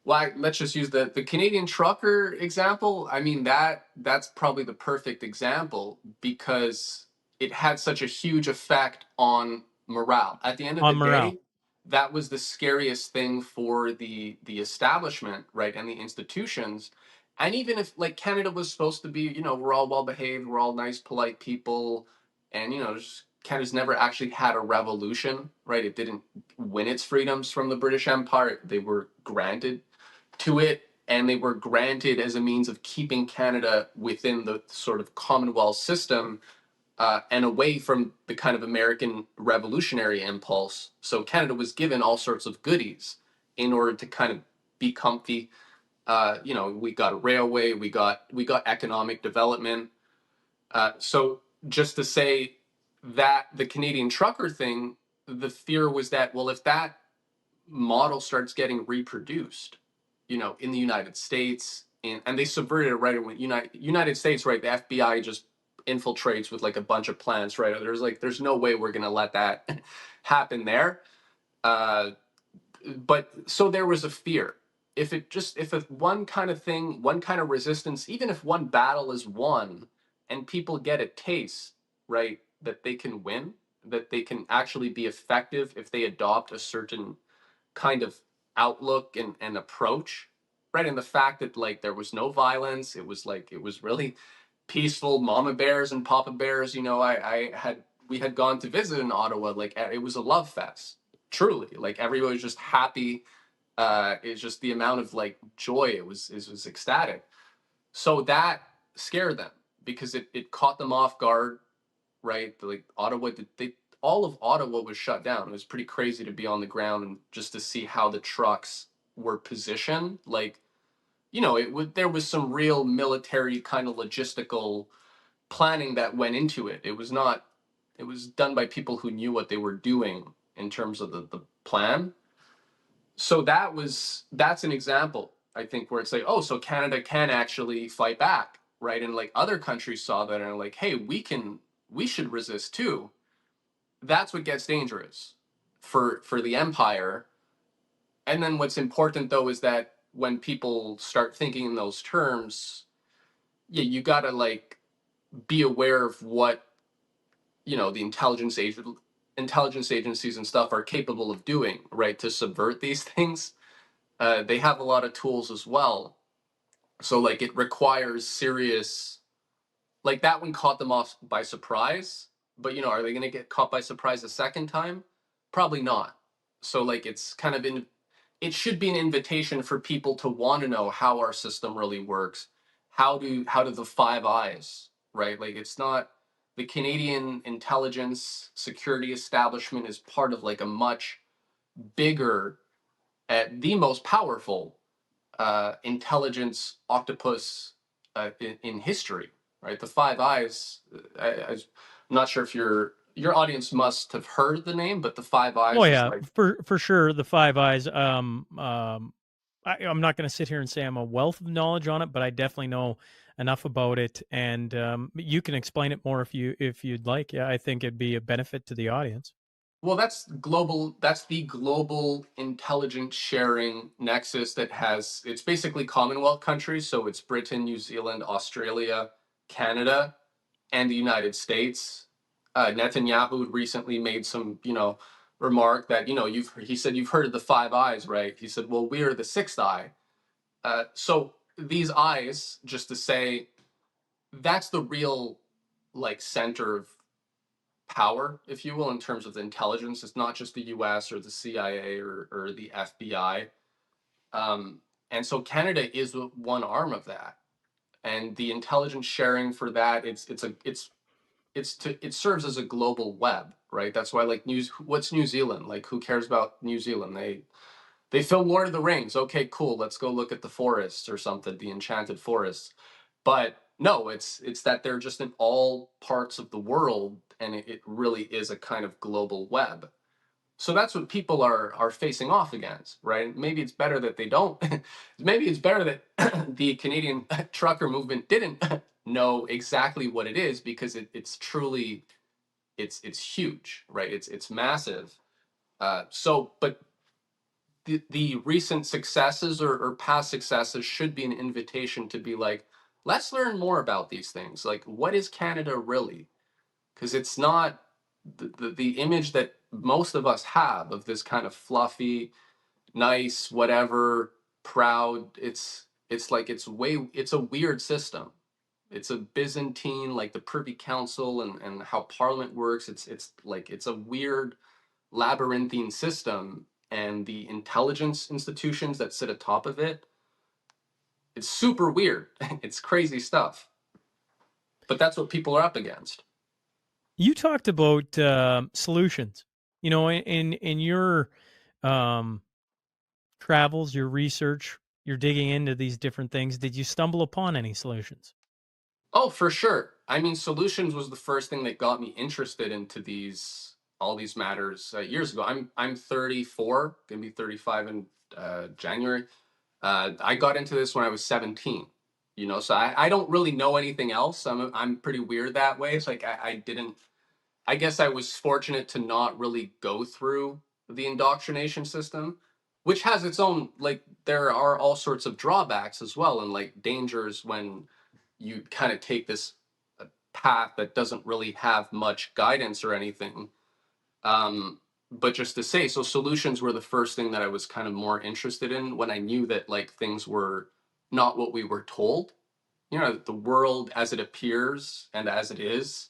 well, let's just use the Canadian trucker example. I mean, that's probably the perfect example because it had such a huge effect on morale. At the end of the On morale. day, that was the scariest thing for the establishment, right, and the institutions. And even if like Canada was supposed to be, we're all well behaved, we're all nice, polite people, and Canada's never actually had a revolution, right? It didn't win its freedoms from the British Empire. They were granted to it, and they were granted as a means of keeping Canada within the sort of Commonwealth system, and away from the kind of American revolutionary impulse. So Canada was given all sorts of goodies in order to kind of be comfy. We got a railway, we got economic development. So just to say that the Canadian trucker thing, the fear was that, well, if that model starts getting reproduced, in the United States, and they subverted it right away. United States, right? The FBI just infiltrates with like a bunch of plans, right? There's no way we're gonna let that happen there. Uh, but so there was a fear. If one kind of thing, one kind of resistance, even if one battle is won, and people get a taste, right, that they can win, that they can actually be effective if they adopt a certain kind of outlook and approach, right? And the fact that like there was no violence, it was really peaceful. Mama bears and Papa bears, we had gone to visit in Ottawa, like it was a love fest, truly. Like everybody was just happy. It's just the amount of like joy, it was ecstatic. So that scared them because it caught them off guard, right? Like Ottawa, they all of Ottawa was shut down. It was pretty crazy to be on the ground and just to see how the trucks were positioned. Like, there was some real military kind of logistical planning that went into it. It was not, it was done by people who knew what they were doing in terms of the plan. So that's an example, I think, where it's like, oh, so Canada can actually fight back, right? And like other countries saw that and are like, hey, we should resist too. That's what gets dangerous for the empire. And then what's important though is that when people start thinking in those terms, yeah, you gotta like be aware of what the intelligence agencies and stuff are capable of doing, right, to subvert these things. They have a lot of tools as well. So like it requires serious, like that one caught them off by surprise, but are they going to get caught by surprise a second time? Probably not. So like it's kind of it should be an invitation for people to want to know how our system really works. How do the Five Eyes, right? Like it's not, the Canadian intelligence security establishment is part of like a much bigger, the most powerful intelligence octopus in history, right? The Five Eyes. I'm not sure if your audience must have heard the name, but the Five Eyes. Oh is yeah, like, for sure. The Five Eyes. I'm not going to sit here and say I'm a wealth of knowledge on it, but I definitely know enough about it, and you can explain it more if you'd like. Yeah, I think it'd be a benefit to the audience. well, that's global. That's the global intelligence sharing nexus that it's basically Commonwealth countries. So it's Britain, New Zealand, Australia, Canada, and the United States. Netanyahu recently made some, remark that, he said, you've heard of the Five Eyes, right? He said, well, we are the sixth eye. So these eyes, just to say, that's the real like center of power, if you will, in terms of the intelligence. It's not just the US or the CIA or the FBI. And so Canada is one arm of that. And the intelligence sharing for that, it serves as a global web, right? That's why like what's New Zealand? Like who cares about New Zealand? They film Lord of the Rings. Okay, cool. Let's go look at the forests or something, the enchanted forests. But no, it's that they're just in all parts of the world, and it really is a kind of global web. So that's what people are facing off against, right? Maybe it's better that they don't. Maybe it's better that the Canadian trucker movement didn't know exactly what it is, because it's truly it's huge, right? It's massive. But the recent successes or past successes should be an invitation to be like, let's learn more about these things. Like, what is Canada really? Because it's not the image that most of us have of this kind of fluffy, nice, whatever, proud. It's like it's a weird system. It's a Byzantine, like the Privy Council and how Parliament works. It's like it's a weird labyrinthine system, and the intelligence institutions that sit atop of it, it's super weird. It's crazy stuff. But that's what people are up against. You talked about solutions. In your travels, your research, you're digging into these different things. Did you stumble upon any solutions? Oh, for sure. I mean, solutions was the first thing that got me interested into all these matters years ago. I'm 34, gonna be 35 in January. I got into this when I was 17. So I don't really know anything else. I'm pretty weird that way. It's like I didn't. I guess I was fortunate to not really go through the indoctrination system, which has its own, like, there are all sorts of drawbacks as well, and like dangers when you kind of take this path that doesn't really have much guidance or anything. But just to say, so solutions were the first thing that I was kind of more interested in when I knew that like things were not what we were told. The world as it appears and as it is,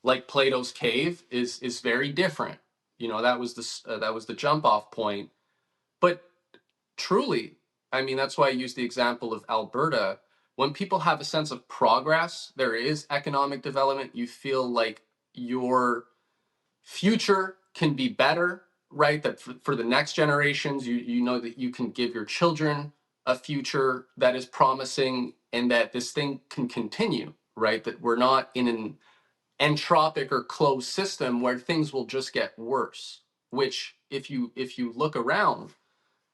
like Plato's cave, is very different. That was the jump off point. But truly, I mean, that's why I use the example of Alberta. When people have a sense of progress, there is economic development, you feel like your future can be better, right? That for the next generations, you know that you can give your children a future that is promising, and that this thing can continue, right? That we're not in an entropic or closed system where things will just get worse. Which, if you look around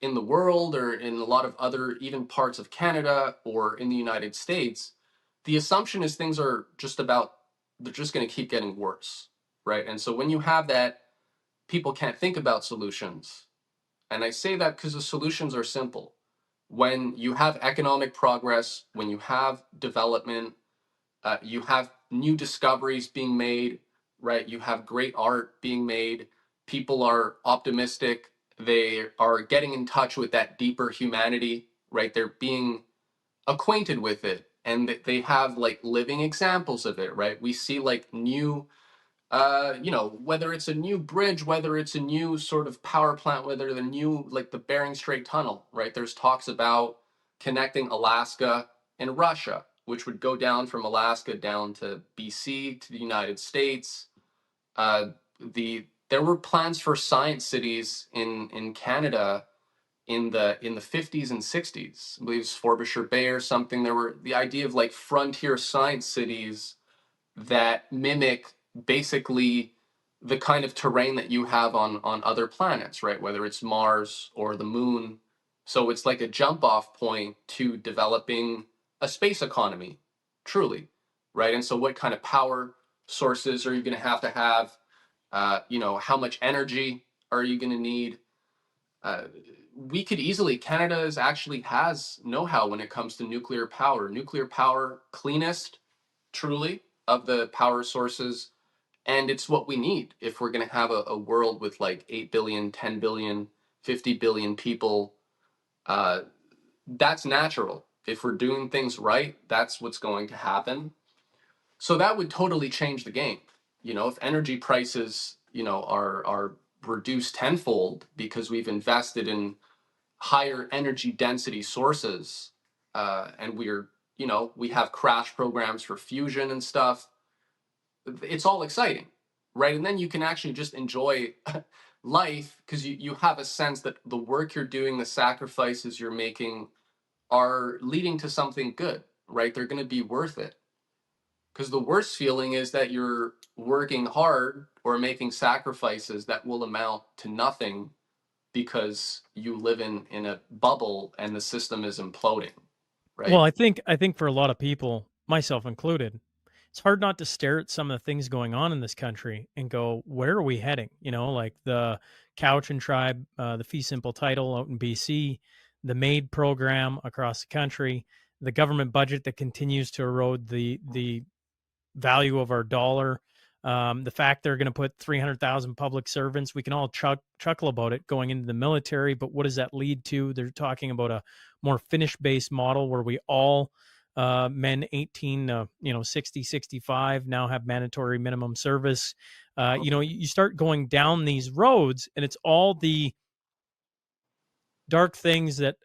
in the world or in a lot of other even parts of Canada or in the United States, the assumption is things are just about, they're just going to keep getting worse, right? And so when you have that, people can't think about solutions. And I say that because the solutions are simple. When you have economic progress, when you have development, you have new discoveries being made, right? You have great art being made. People are optimistic. They are getting in touch with that deeper humanity, right? They're being acquainted with it, and they have like living examples of it, right? We see like new, whether it's a new bridge, whether it's a new sort of power plant, whether the new, like the Bering Strait Tunnel, right? There's talks about connecting Alaska and Russia, which would go down from Alaska down to BC to the United States. There were plans for science cities in Canada in the 50s and 60s. I believe it's Frobisher Bay or something. There were the idea of like frontier science cities that mimic basically the kind of terrain that you have on other planets, right? Whether it's Mars or the moon. So it's like a jump off point to developing a space economy, truly, right? And so what kind of power sources are you going to have? How much energy are you going to need? We could easily, Canada actually has know-how when it comes to nuclear power. Nuclear power, cleanest, truly, of the power sources, and it's what we need if we're going to have a world with like 8 billion, 10 billion, 50 billion people. That's natural. If we're doing things right, that's what's going to happen. So that would totally change the game. If energy prices, are reduced tenfold because we've invested in higher energy density sources, and we have crash programs for fusion and stuff. It's all exciting, right? And then you can actually just enjoy life because you have a sense that the work you're doing, the sacrifices you're making are leading to something good, right? They're going to be worth it. Because the worst feeling is that you're working hard or making sacrifices that will amount to nothing because you live in a bubble and the system is imploding, Well, right? I think for a lot of people, myself included, it's hard not to stare at some of the things going on in this country and go, where are we heading? Like the Cowichan tribe, the fee simple title out in BC, the MAID program across the country, the government budget that continues to erode the value of our dollar. The fact they're going to put 300,000 public servants, we can all chuckle about it going into the military, but what does that lead to? They're talking about a more Finnish-based model where we all men 18 60, 65 now have mandatory minimum service. You start going down these roads, and it's all the dark things that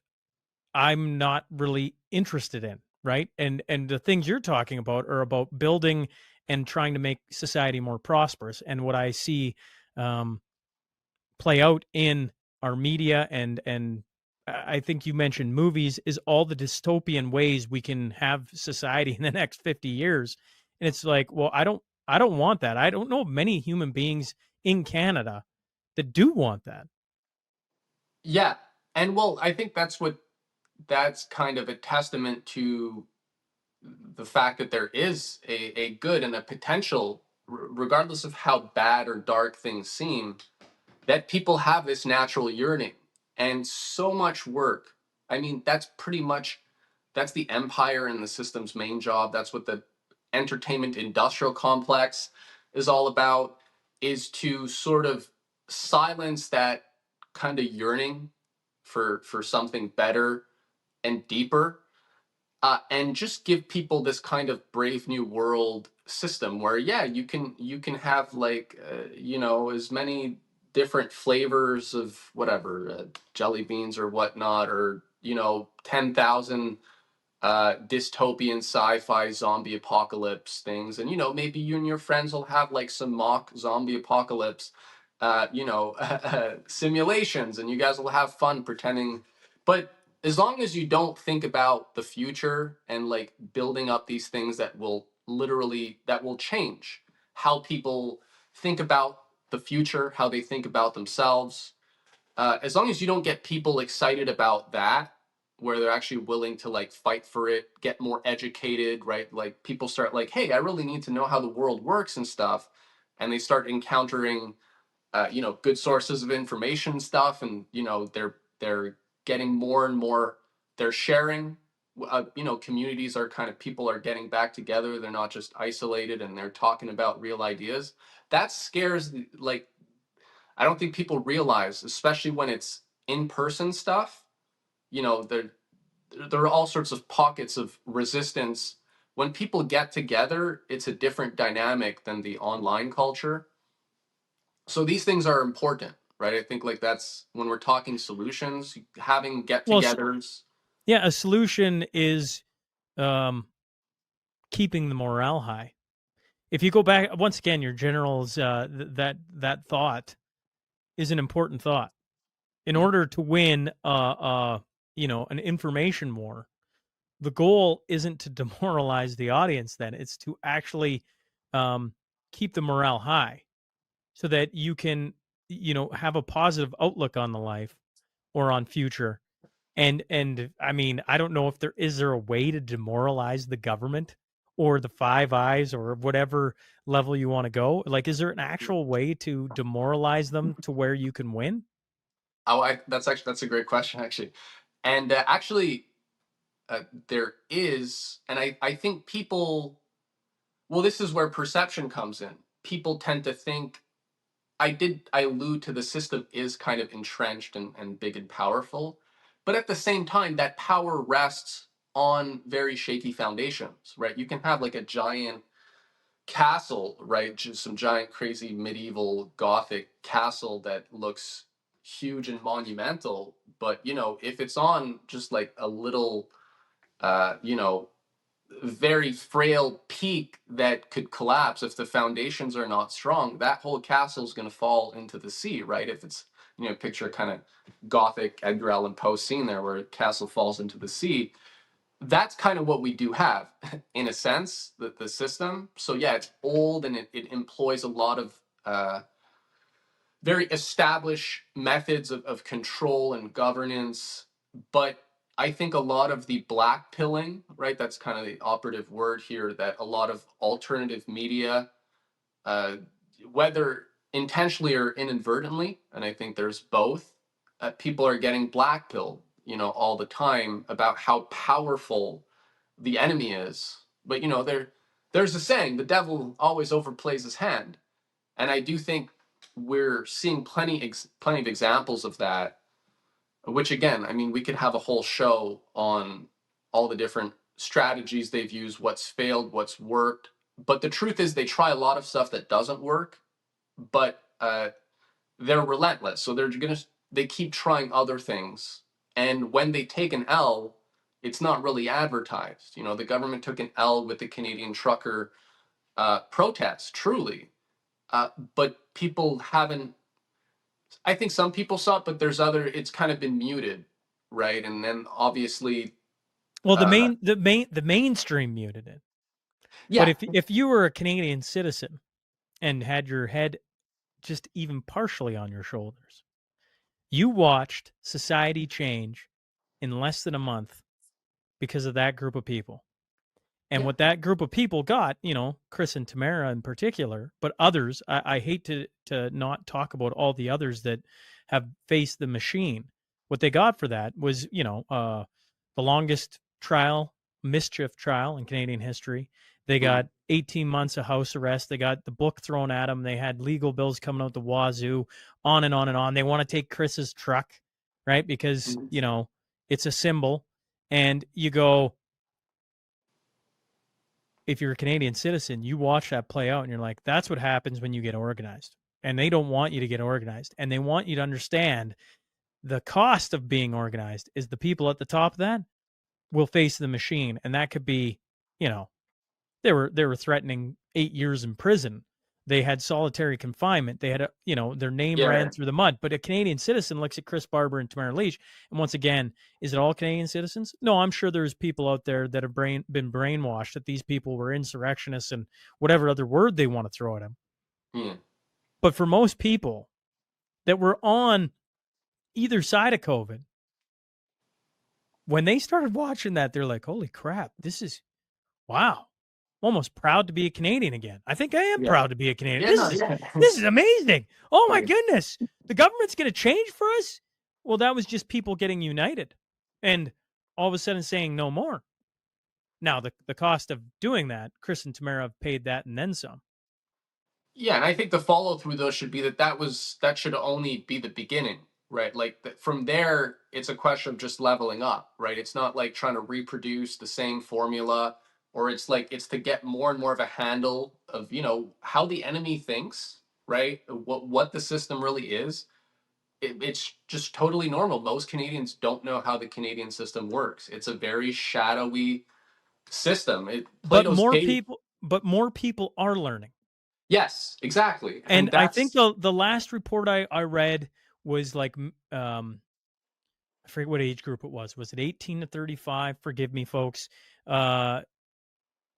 I'm not really interested in, right? And the things you're talking about are about building and trying to make society more prosperous. And what I see play out in our media and I think you mentioned movies is all the dystopian ways we can have society in the next 50 years. And it's like, well, I don't want that. I don't know of many human beings in Canada that do want that. Yeah. And well, I think that's kind of a testament to the fact that there is a good and a potential, regardless of how bad or dark things seem, that people have this natural yearning and so much work. I mean, that's the empire and the system's main job. That's what the entertainment industrial complex is all about, is to sort of silence that kind of yearning for something better and deeper, and just give people this kind of brave new world system where, yeah, you can have like as many different flavors of whatever, jelly beans or whatnot, or 10,000 dystopian sci-fi zombie apocalypse things, and maybe you and your friends will have like some mock zombie apocalypse, simulations, and you guys will have fun pretending. But as long as you don't think about the future and like building up these things that will change how people think about the future, how they think about themselves, as long as you don't get people excited about that, where they're actually willing to like fight for it, get more educated, right? Like people start like, hey, I really need to know how the world works and stuff, and they start encountering good sources of information stuff, and they're getting more and more, they're sharing, communities are kind of, people are getting back together, they're not just isolated, and they're talking about real ideas. That scares, like, I don't think people realize, especially when it's in-person stuff, there are all sorts of pockets of resistance. When people get together, it's a different dynamic than the online culture. So these things are important, right? I think like that's when we're talking solutions, having get-togethers. Yeah, a solution is keeping the morale high. If you go back once again, your general's that thought is an important thought. In order to win, an information war, the goal isn't to demoralize the audience. Then it's to actually keep the morale high, so that you can, have a positive outlook on the life or on future. And I mean, I don't know if is there a way to demoralize the government or the Five Eyes or whatever level you want to go? Like, is there an actual way to demoralize them to where you can win? Oh, that's a great question, actually. And there is, and I think people, well, this is where perception comes in. People tend to think, I allude to, the system is kind of entrenched and big and powerful, but at the same time, that power rests on very shaky foundations, right? You can have like a giant castle, right? Just some giant, crazy medieval Gothic castle that looks huge and monumental, but if it's on just like a little, very frail peak that could collapse if the foundations are not strong, that whole castle is going to fall into the sea, right? If it's, picture kind of Gothic Edgar Allan Poe scene there where a castle falls into the sea. That's kind of what we do have in a sense, the system. So yeah, it's old, and it employs a lot of very established methods of control and governance. But I think a lot of the black pilling, right? That's kind of the operative word here, that a lot of alternative media, whether intentionally or inadvertently, and I think there's both, people are getting black pilled, all the time about how powerful the enemy is. But there's a saying, the devil always overplays his hand. And I do think we're seeing plenty of examples of that, which again, I mean, we could have a whole show on all the different strategies they've used, what's failed, what's worked. But the truth is, they try a lot of stuff that doesn't work, but they're relentless. So they keep trying other things. And when they take an L, it's not really advertised. The government took an L with the Canadian trucker protest, truly. But people haven't, I think some people saw it, but it's kind of been muted, right? And then obviously, Well, the mainstream muted it. yeah. But if you were a Canadian citizen and had your head just even partially on your shoulders, you watched society change in less than a month because of that group of people. And what that group of people got, Chris and Tamara in particular, but others, I hate to not talk about all the others that have faced the machine. What they got for that was, the longest mischief trial in Canadian history. They got 18 months of house arrest. They got the book thrown at them. They had legal bills coming out the wazoo, on and on and on. They want to take Chris's truck, right? Because, it's a symbol. And you go, if you're a Canadian citizen, you watch that play out and you're like, that's what happens when you get organized. And they don't want you to get organized. And they want you to understand the cost of being organized is the people at the top of that will face the machine. And that could be, they were threatening 8 years in prison They had solitary confinement. They had their name Yeah. ran through the mud. But a Canadian citizen looks at Chris Barber and Tamara Lich, and once again, is it all Canadian citizens? No, I'm sure there's people out there that have been brainwashed that these people were insurrectionists and whatever other word they want to throw at them. Yeah. But for most people that were on either side of COVID, when they started watching that, they're like, holy crap, this is, wow. I'm almost proud to be a Canadian again. I think I am proud to be a Canadian. This is amazing. Oh my goodness. The government's going to change for us? Well, that was just people getting united and all of a sudden saying no more. Now, the cost of doing that, Chris and Tamara have paid that and then some. Yeah, and I think the follow through though should be that should only be the beginning, right? Like from there, it's a question of just leveling up, right? It's not like trying to reproduce the same formula, or it's to get more and more of a handle of how the enemy thinks, right? What the system really is. It's just totally normal. Most Canadians don't know how the Canadian system works. It's a very shadowy system. But more people are learning. Yes, exactly. And I think the last report I read was like, I forget what age group it was. Was it 18 to 35? Forgive me, folks.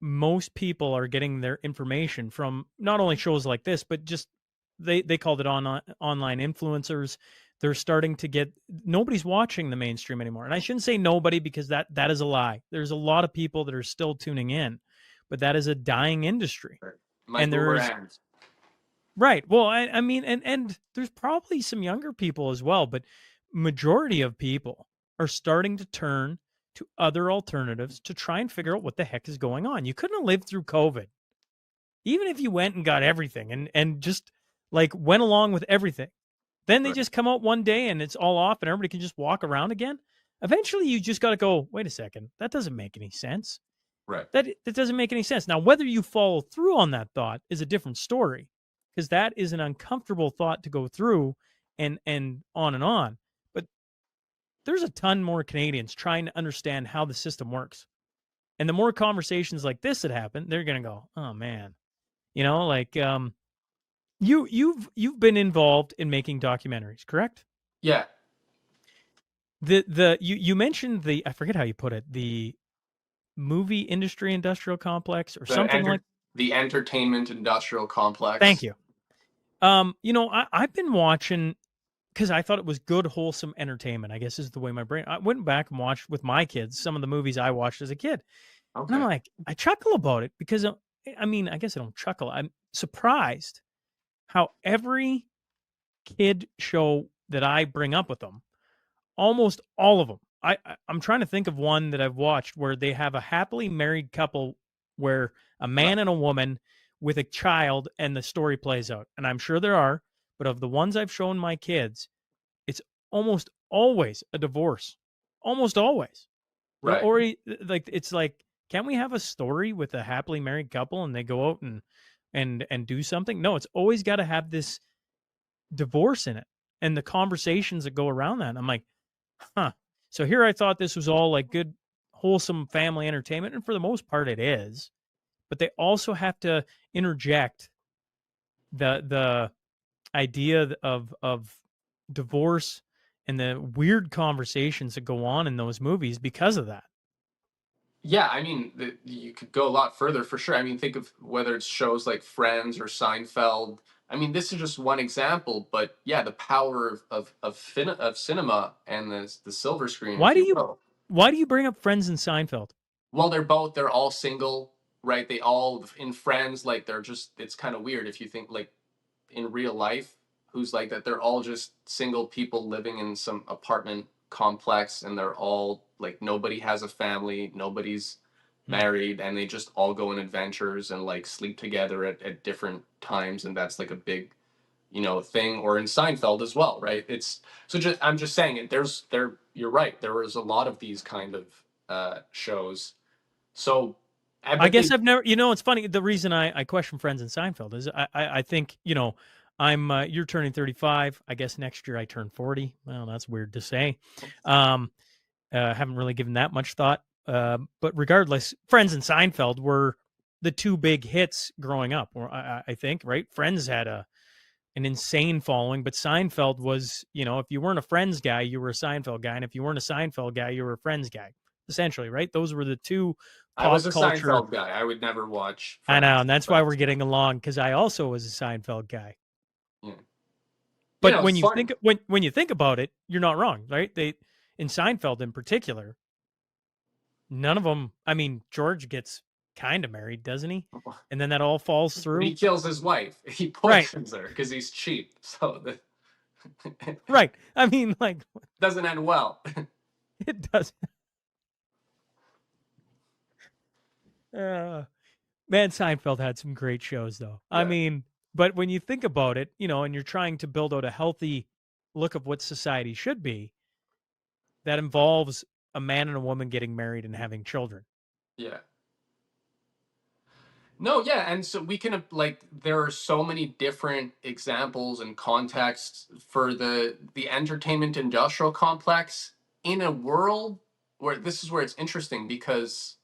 Most people are getting their information from not only shows like this, but just they called it online influencers. They're starting to get, nobody's watching the mainstream anymore. And I shouldn't say nobody because that is a lie. There's a lot of people that are still tuning in, but that is a dying industry. And there's right. Well, I mean, and there's probably some younger people as well, but majority of people are starting to turn to other alternatives to try and figure out what the heck is going on. You couldn't have lived through COVID, even if you went and got everything and just like went along with everything. Then they just come out one day and it's all off and everybody can just walk around again. Eventually, you just got to go, wait a second, that doesn't make any sense. Right. That doesn't make any sense. Now, whether you follow through on that thought is a different story, because that is an uncomfortable thought to go through and on and on. But there's a ton more Canadians trying to understand how the system works. And the more conversations like this that happen, they're going to go, oh man, like you've been involved in making documentaries, correct? Yeah. You mentioned I forget how you put it, the movie industry industrial complex or something like the entertainment industrial complex. Thank you. I've been watching because I thought it was good, wholesome entertainment, I guess is the way my brain. I went back and watched with my kids some of the movies I watched as a kid. Okay. And I'm like, I chuckle about it because, I mean, I guess I don't chuckle. I'm surprised how every kid show that I bring up with them, almost all of them, I'm trying to think of one that I've watched where they have a happily married couple where a man and a woman with a child and the story plays out. And I'm sure there are, but of the ones I've shown my kids, it's almost always a divorce. Almost always. Right. Or it's like, can't we have a story with a happily married couple and they go out and do something? No, it's always got to have this divorce in it and the conversations that go around that. And I'm like, huh. So here I thought this was all like good, wholesome family entertainment. And for the most part it is, but they also have to interject the idea of divorce and the weird conversations that go on in those movies because of that. Yeah, I mean, you could go a lot further for sure. I mean, think of whether it's shows like Friends or Seinfeld. I mean, this is just one example, but yeah, the power of cinema and the silver screen. Why do you bring up Friends and Seinfeld? Well, they're all single, right? They all in Friends, like it's kind of weird if you think like in real life, who's like that. They're all just single people living in some apartment complex, and they're all like nobody has a family, nobody's married, and they just all go on adventures and like sleep together at different times, and that's like a big thing. Or in Seinfeld as well, right? I'm just saying it. You're right, there was a lot of these kind of shows. So I guess I've never, it's funny, the reason I question Friends and Seinfeld is I think you're turning 35. I guess next year I turn 40. Well, that's weird to say. Haven't really given that much thought. But regardless, Friends and Seinfeld were the two big hits growing up. Or I think, right? Friends had an insane following, but Seinfeld was, if you weren't a Friends guy, you were a Seinfeld guy, and if you weren't a Seinfeld guy, you were a Friends guy, essentially, right? Those were the two I was pop a culture. Seinfeld guy. I would never watch I know, Friends. and that's why we're getting along, because I also was a Seinfeld guy. Yeah. But when It's you fun. think when you think about it, you're not wrong, right? They, in Seinfeld in particular, none of them. I mean, George gets kind of married, doesn't he? And then that all falls through. He kills his wife. He Right, poisons her because he's cheap. So right. I mean, like, doesn't end well. it does. Man, Seinfeld had some great shows, though. I Yeah. mean, but when you think about it, and you're trying to build out a healthy look of what society should be, that involves a man and a woman getting married and having children. Yeah. No, yeah, and so we can there are so many different examples and contexts for the entertainment industrial complex in a world where this is where it's interesting because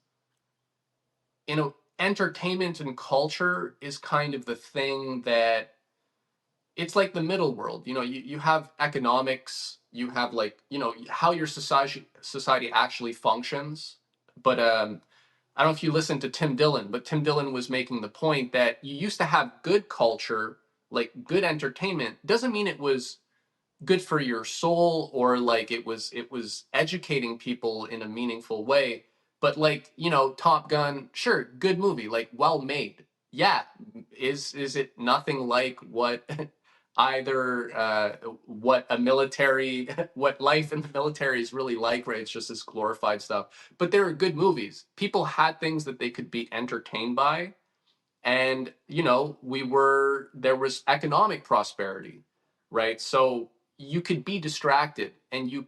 entertainment and culture is kind of the thing that it's like the middle world. You have economics, you have how your society actually functions, but I don't know if you listened to Tim Dillon, but Tim Dillon was making the point that you used to have good culture, like good entertainment, doesn't mean it was good for your soul or like it was educating people in a meaningful way. But Top Gun, sure, good movie, like well made. Yeah, is it nothing like what either what a military what life in the military is really like, right? It's just this glorified stuff. But there are good movies. People had things that they could be entertained by, and there was economic prosperity, right? So you could be distracted, and you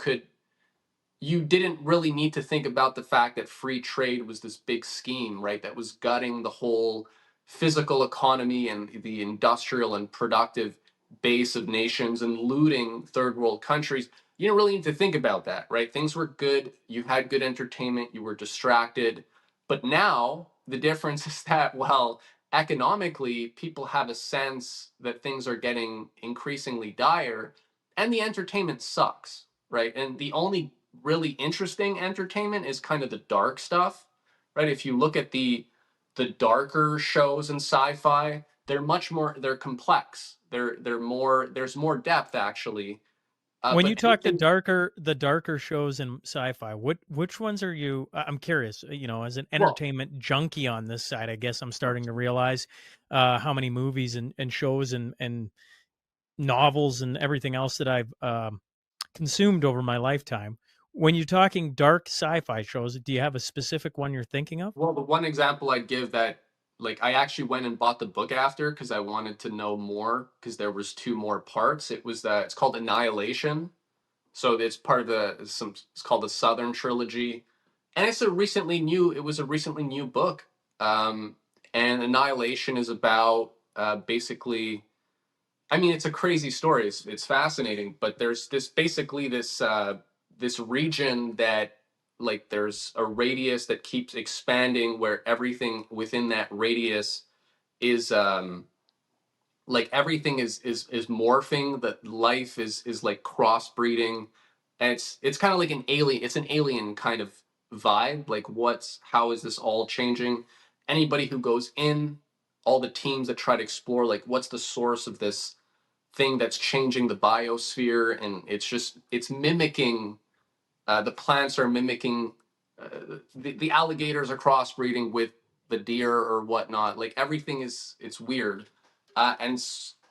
didn't really need to think about the fact that free trade was this big scheme, right? That was gutting the whole physical economy and the industrial and productive base of nations and looting third world countries. You didn't really need to think about that, right? Things were good. You had good entertainment. You were distracted. But now the difference is that, well, economically, people have a sense that things are getting increasingly dire, and the entertainment sucks, right? And the only really interesting entertainment is kind of the dark stuff, right? If you look at the darker shows in sci-fi, they're complex. They're more there's more depth actually. When But you talk anything, the darker shows in sci-fi, which ones are you? I'm curious. As an well, entertainment junkie on this side, I guess I'm starting to realize how many movies and shows and novels and everything else that I've consumed over my lifetime. When you're talking dark sci-fi shows, do you have a specific one you're thinking of? well, the one example I'd give that I actually went and bought the book after because I wanted to know more because there was two more parts. It's called Annihilation. So it's part of it's called the Southern Trilogy, and it was a recently new book. Um, and Annihilation is about basically, I mean, it's a crazy story. It's fascinating, but there's this region that there's a radius that keeps expanding where everything within that radius is everything is morphing, that life is like crossbreeding, and it's kind of like an alien kind of vibe, like how is this all changing. Anybody who goes in, all the teams that try to explore like what's the source of this thing that's changing the biosphere, and it's mimicking, the plants are mimicking, the alligators are crossbreeding with the deer or whatnot. Like everything it's weird,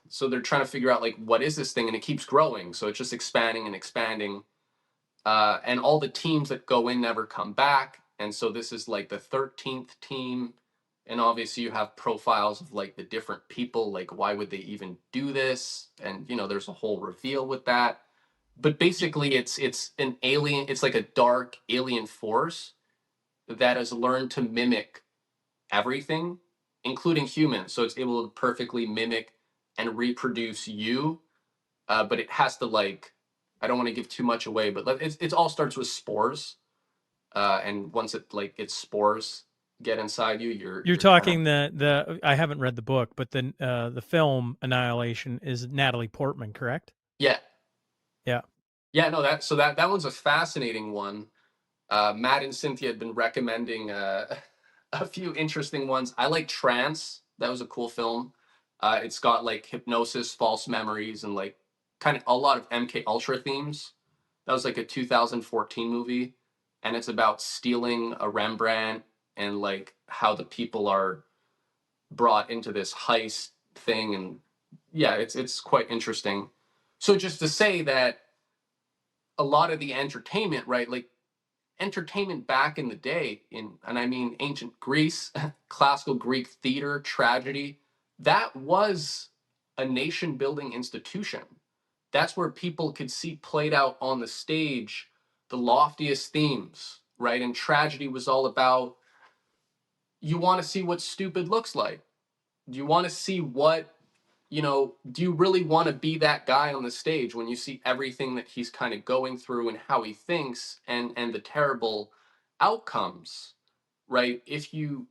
so they're trying to figure out like what is this thing, and it keeps growing. So it's just expanding and expanding, and all the teams that go in never come back. And so this is like the 13th team, and obviously you have profiles of like the different people. Like why would they even do this? And there's a whole reveal with that. But basically it's an alien, it's like a dark alien force that has learned to mimic everything, including humans. So it's able to perfectly mimic and reproduce you. But it has to I don't want to give too much away, but it all starts with spores. And once it's spores, get inside you. You're You're kind of, talking the I haven't read the book, but the film Annihilation is Natalie Portman, correct? yeah. Yeah. Yeah, no, that one's a fascinating one. Matt and Cynthia had been recommending a few interesting ones. I like Trance. That was a cool film. It's got like hypnosis, false memories, and like kind of a lot of MK Ultra themes. That was like a 2014 movie, and it's about stealing a Rembrandt and like how the people are brought into this heist thing. And yeah, it's quite interesting. So just to say that a lot of the entertainment, right? Like entertainment back in the day, and I mean ancient Greece, classical Greek theater, tragedy, that was a nation building institution. That's where people could see played out on the stage the loftiest themes, right? And tragedy was all about, you want to see what stupid looks like. Do you want to see what, do you really want to be that guy on the stage when you see everything that he's kind of going through and how he thinks and the terrible outcomes, right? If you,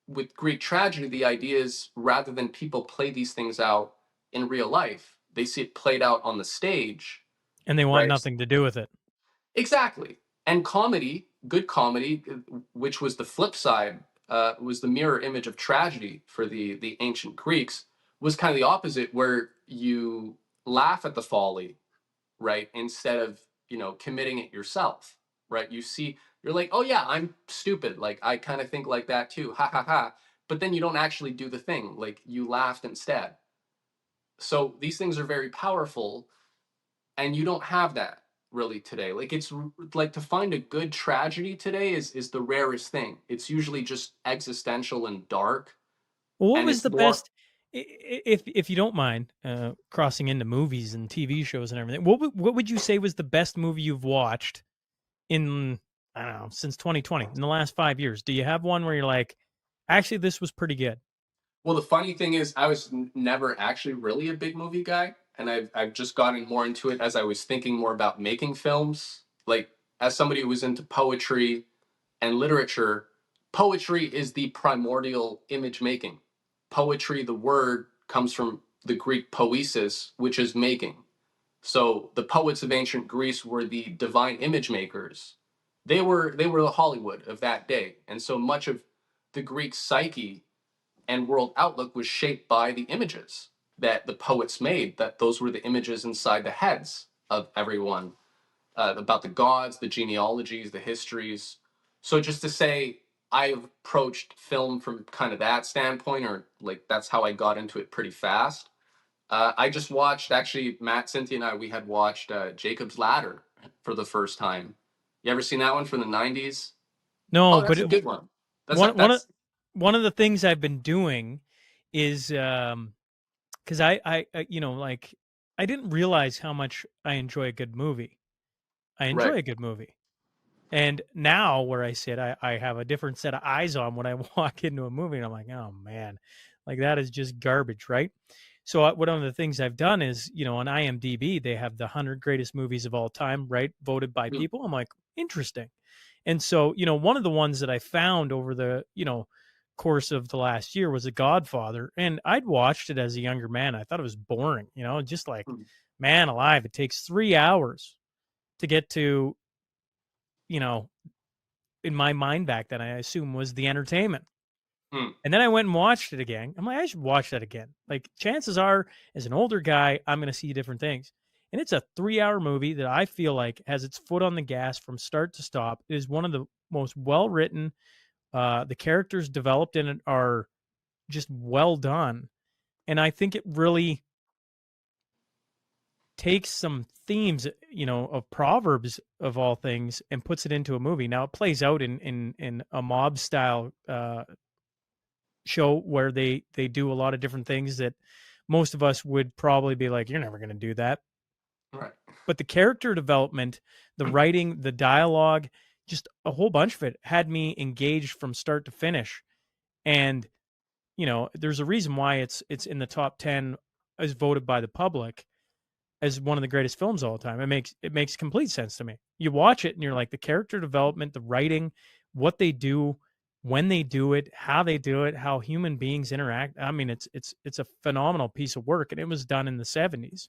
with Greek tragedy, the idea is rather than people play these things out in real life, they see it played out on the stage, And they want right? nothing to do with it. Exactly. And comedy, good comedy, which was the flip side, was the mirror image of tragedy for the ancient Greeks, was kind of the opposite, where you laugh at the folly, right? Instead of, committing it yourself, right? You're like, oh yeah, I'm stupid. Like, I kind of think like that too. Ha ha ha. But then you don't actually do the thing. Like, you laughed instead. So these things are very powerful, and you don't have that really today. Like, it's like, to find a good tragedy today is the rarest thing. It's usually just existential and dark, Well, what and was it's the more. best, if you don't mind, crossing into movies and TV shows and everything? What would you say was the best movie you've watched in, I don't know, since 2020, in the last 5 years? Do you have one where you're like, actually, this was pretty good? Well, the funny thing is, I was never actually really a big movie guy, and I've just gotten more into it as I was thinking more about making films. Like, as somebody who was into poetry and literature, poetry is the primordial image making. Poetry, the word, comes from the Greek poesis, which is making. So the poets of ancient Greece were the divine image makers. They were the Hollywood of that day, and so much of the Greek psyche and world outlook was shaped by the images that the poets made. That those were the images inside the heads of everyone, about the gods, the genealogies, the histories. So just to say, I've approached film from kind of that standpoint, or like that's how I got into it pretty fast. I just watched, actually, Matt, Cynthia, and I, we had watched Jacob's Ladder for the first time. You ever seen that one from the 90s? Oh, No, but that's a good one. That's one one of that's one of the things I've been doing is, because like, I didn't realize how much I enjoy a good movie. I enjoy right. a good movie. And now where I sit, I have a different set of eyes on when I walk into a movie, and I'm like, oh man, like that is just garbage, right? So one of the things I've done is, on IMDb, they have the 100 greatest movies of all time, right? Voted by Mm, people. I'm like, interesting. And so, one of the ones that I found over the, course of the last year was The Godfather. And I'd watched it as a younger man. I thought it was boring, just like, mm, man alive, it takes 3 hours to get to, you know, in my mind back then, I assume was the entertainment. mm. And then I went and watched it again. I'm like, I should watch that again. Like, chances are, as an older guy, I'm going to see different things. And it's a 3-hour movie that I feel like has its foot on the gas from start to stop. It is one of the most well written. The characters developed in it are just well done. And I think it really takes some themes, of proverbs of all things, and puts it into a movie. Now it plays out in a mob style show where they do a lot of different things that most of us would probably be like, you're never going to do that. Right. But the character development, the writing, the dialogue, just a whole bunch of it had me engaged from start to finish. And there's a reason why it's in the top 10 as voted by the public as one of the greatest films of all time. It makes complete sense to me. You watch it and you're like, the character development, the writing, what they do, when they do it, how human beings interact. I mean, it's a phenomenal piece of work, and it was done in the 70s.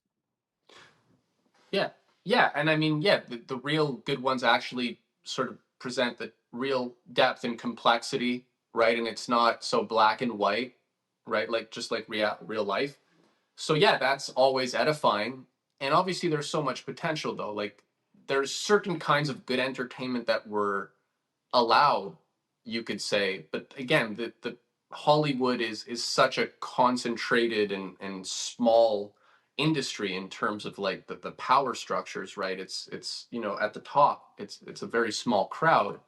Yeah. Yeah. And I mean, yeah, the real good ones actually sort of present the real depth and complexity, right? And it's not so black and white, right? Like just like real life. So yeah, that's always edifying. And obviously there's so much potential though. Like there's certain kinds of good entertainment that were allowed, you could say. But again, the Hollywood is such a concentrated and small industry in terms of like the power structures, right? It's at the top, it's a very small crowd.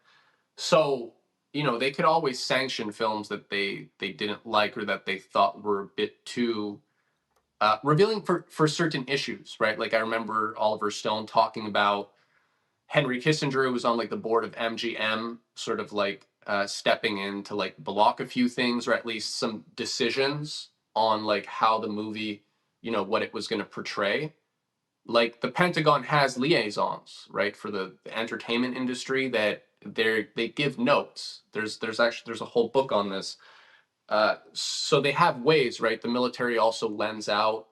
So they could always sanction films that they didn't like or that they thought were a bit too revealing for certain issues, right? Like I remember Oliver Stone talking about Henry Kissinger, who was on like the board of MGM, sort of like stepping in to like block a few things or at least some decisions on like how the movie, what it was going to portray. Like the Pentagon has liaisons, right, for the entertainment industry that they give notes. There's a whole book on this. So they have ways, right? The military also lends out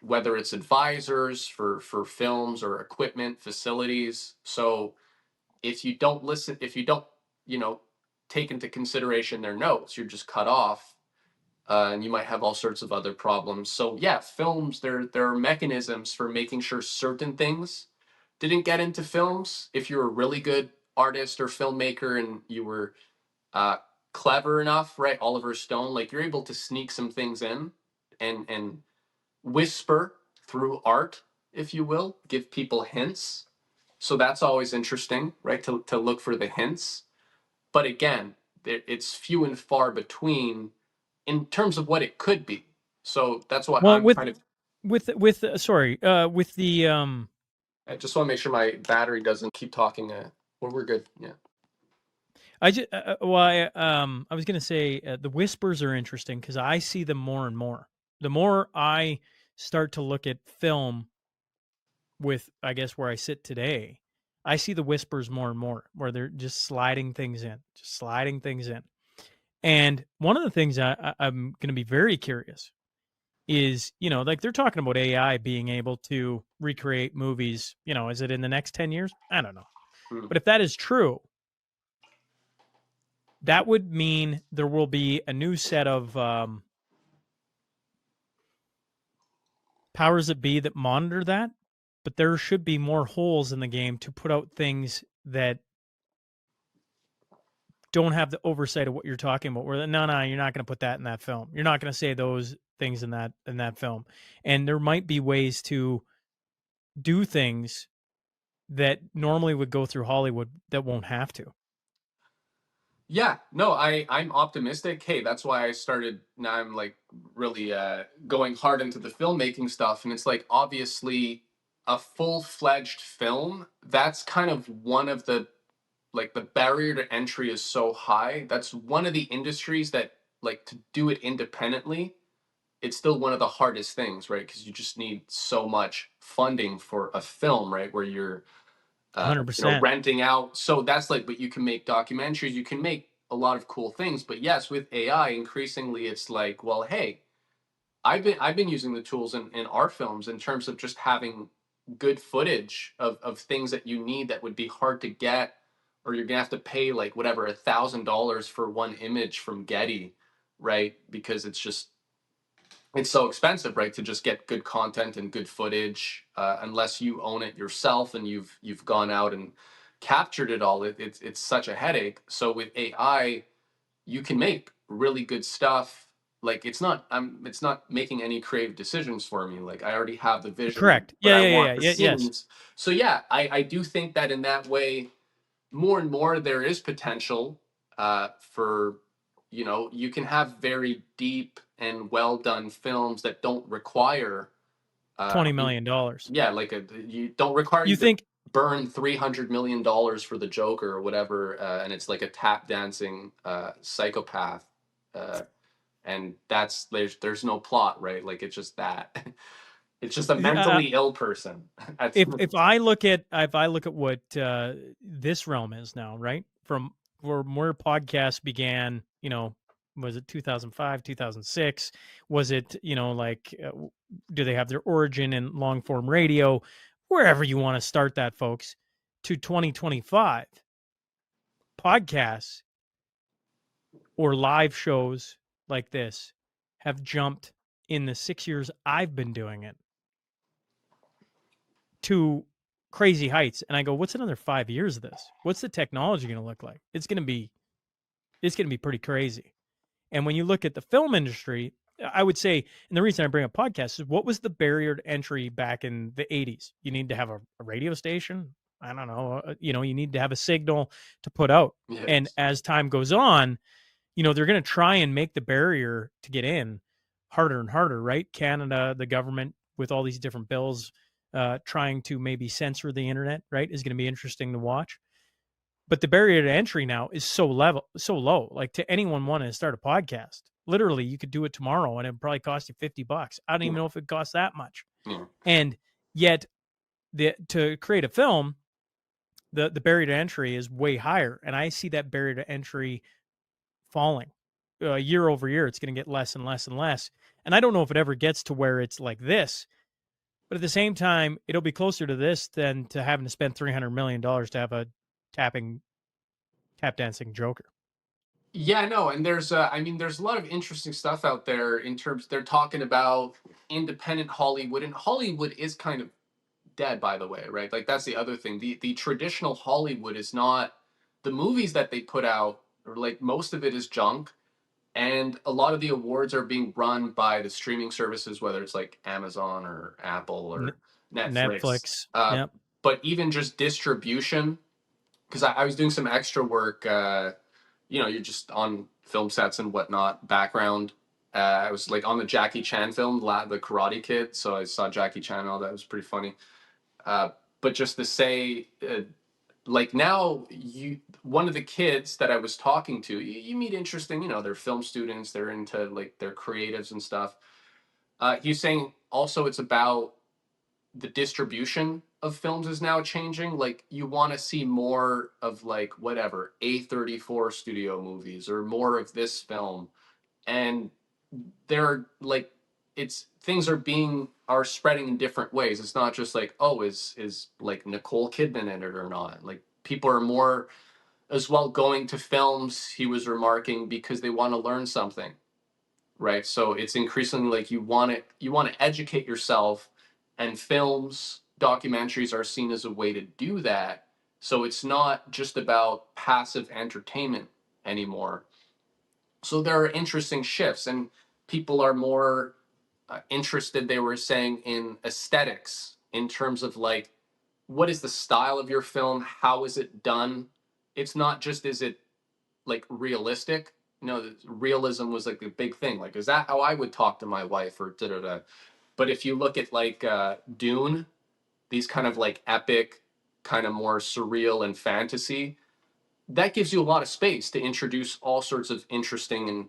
whether it's advisors for films or equipment facilities. So if you don't, take into consideration their notes, you're just cut off, and you might have all sorts of other problems. So yeah, films, there are mechanisms for making sure certain things didn't get into films. If you're a really good artist or filmmaker and you were uh, clever enough, right? Oliver Stone, like you're able to sneak some things in and whisper through art, if you will, give people hints. So that's always interesting, right? To look for the hints. But again, it's few and far between in terms of what it could be. So that's what Well, I'm kind of. with the I just want to make sure my battery doesn't keep talking. Well, we're good. Yeah. I was gonna say the whispers are interesting because I see them more and more. The more I start to look at film with, I guess, where I sit today, I see the whispers more and more, where they're just sliding things in, And one of the things I'm going to be very curious is, like they're talking about AI being able to recreate movies. Is it in the next 10 years? I don't know. Mm. But if that is true, that would mean there will be a new set of powers that be that monitor that. But there should be more holes in the game to put out things that don't have the oversight of what you're talking about. Where no, you're not going to put that in that film. You're not going to say those things in that film. And there might be ways to do things that normally would go through Hollywood that won't have to. Yeah, no, I'm optimistic. Hey, that's why I started. Now I'm like really going hard into the filmmaking stuff, and it's like obviously a full-fledged film. That's kind of one of the like the barrier to entry is so high. That's one of the industries that like to do it independently. It's still one of the hardest things, right? Because you just need so much funding for a film, right? Where you're 100%. renting out. So that's like, but you can make documentaries, you can make a lot of cool things. But yes, with AI, increasingly, it's like, well, hey, I've been using the tools in our films in terms of just having good footage of things that you need that would be hard to get, or you're gonna have to pay like whatever $1,000 for one image from Getty, right? Because it's so expensive, right, to just get good content and good footage, unless you own it yourself and you've gone out and captured it all. It's such a headache. So with AI, you can make really good stuff. Like it's not making any creative decisions for me. Like I already have the vision, Correct. but Yeah, I yeah, yeah, want the yeah, yes. scenes. So yeah, I do think that in that way, more and more there is potential for you can have very deep and well done films that don't require $20 million. yeah, like you don't require You you to think burn $300 million for the Joker or whatever, and it's like a tap dancing psychopath, and there's no plot, right? Like it's just that it's just a mentally ill person. if I look at what this realm is now, right? From where podcasts began, was it 2005, 2006? Was it, do they have their origin in long form radio? Wherever you want to start that, folks, to 2025, podcasts or live shows like this have jumped in the 6 years I've been doing it to crazy heights. And I go, what's another 5 years of this? What's the technology going to look like? It's going to be pretty crazy. And when you look at the film industry, I would say, and the reason I bring up podcasts is, what was the barrier to entry back in the 80s? You need to have a radio station. I don't know. You need to have a signal to put out. Yes. And as time goes on, they're going to try and make the barrier to get in harder and harder, right? Canada, the government, with all these different bills, trying to maybe censor the internet, right, is going to be interesting to watch. But the barrier to entry now is so low. Like, to anyone wanting to start a podcast, literally, you could do it tomorrow and it'd probably cost you $50. I don't even know if it costs that much. Yeah. And yet, to create a film, the barrier to entry is way higher. And I see that barrier to entry falling year over year. It's going to get less and less and less. And I don't know if it ever gets to where it's like this. But at the same time, it'll be closer to this than to having to spend $300 million to have a tap dancing Joker. Yeah, no, and there's a lot of interesting stuff out there in terms, they're talking about independent Hollywood, and Hollywood is kind of dead, by the way, right? Like, that's the other thing. The traditional Hollywood is not, the movies that they put out, or like, most of it is junk, and a lot of the awards are being run by the streaming services, whether it's like Amazon or Apple or Netflix. Yep. But even just distribution, because I was doing some extra work, you're just on film sets and whatnot, background. I was like on the Jackie Chan film, The Karate Kid, so I saw Jackie Chan and all that. It was pretty funny. But just to say, like, now, one of the kids that I was talking to, you meet interesting, they're film students, they're into, like, they're creatives and stuff. He's saying also it's about the distribution of films is now changing. Like, you want to see more of, like, whatever, A34 studio movies or more of this film. And they're like, things are spreading in different ways. It's not just like, oh, is like Nicole Kidman in it or not? Like, people are more as well going to films, he was remarking, because they want to learn something, right? So it's increasingly like, you want to educate yourself, and films, documentaries are seen as a way to do that. So it's not just about passive entertainment anymore. So there are interesting shifts, and people are more interested, they were saying, in aesthetics, in terms of, like, what is the style of your film? How is it done? It's not just, is it, like, realistic? Realism was like the big thing. Like, is that how I would talk to my wife, or da da da? But if you look at, like, Dune, these kind of, like, epic, kind of more surreal and fantasy, that gives you a lot of space to introduce all sorts of interesting and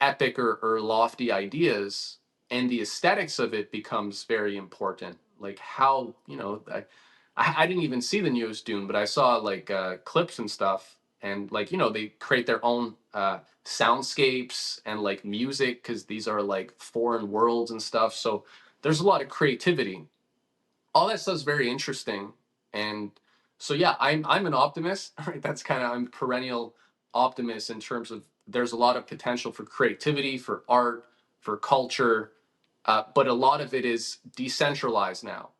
epic or lofty ideas, and the aesthetics of it becomes very important. Like, how, I didn't even see the newest Dune, but I saw, like, clips and stuff, and, like, they create their own soundscapes and, like, music, because these are, like, foreign worlds and stuff. So there's a lot of creativity. All that stuff's very interesting. And so, yeah, I'm an optimist, right? That's kind of, I'm a perennial optimist in terms of, there's a lot of potential for creativity, for art, for culture, but a lot of it is decentralized now,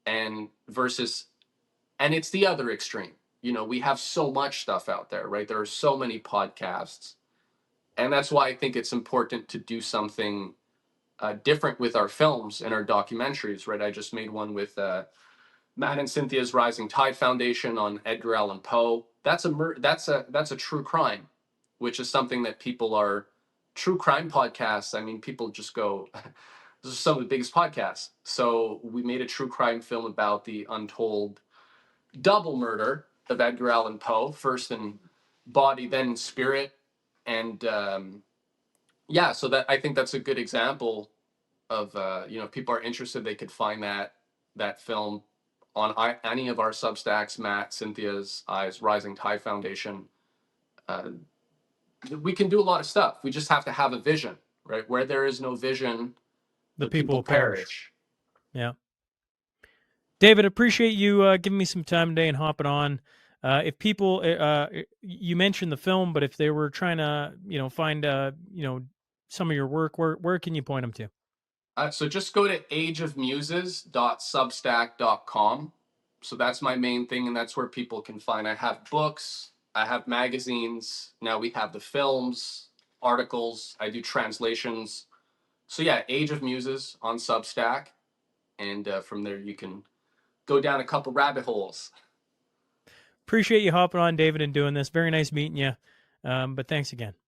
and it's the other extreme. We have so much stuff out there, right? There are so many podcasts, and that's why I think it's important to do something different with our films and our documentaries, right? I just made one with Matt and Cynthia's Rising Tide Foundation on Edgar Allan Poe. That's a true crime, which is something that true crime podcasts. I mean, people just go, this is some of the biggest podcasts. So we made a true crime film about the untold double murder of Edgar Allan Poe, first in body, then in spirit. And so that, I think that's a good example of, if people are interested, they could find that film on any of our Substacks, Matt, Cynthia's, Rising Tide Foundation. we can do a lot of stuff. We just have to have a vision, right? Where there is no vision, The the people people perish. Yeah. David, appreciate you giving me some time today and hopping on. If people, you mentioned the film, but if they were trying to, find, some of your work, where can you point them to? So just go to ageofmuses.substack.com. So that's my main thing, and that's where people can find. I have books, I have magazines. Now we have the films, articles. I do translations. So yeah, Age of Muses on Substack, and from there you can go down a couple rabbit holes. Appreciate you hopping on, David, and doing this. Very nice meeting you. But thanks again.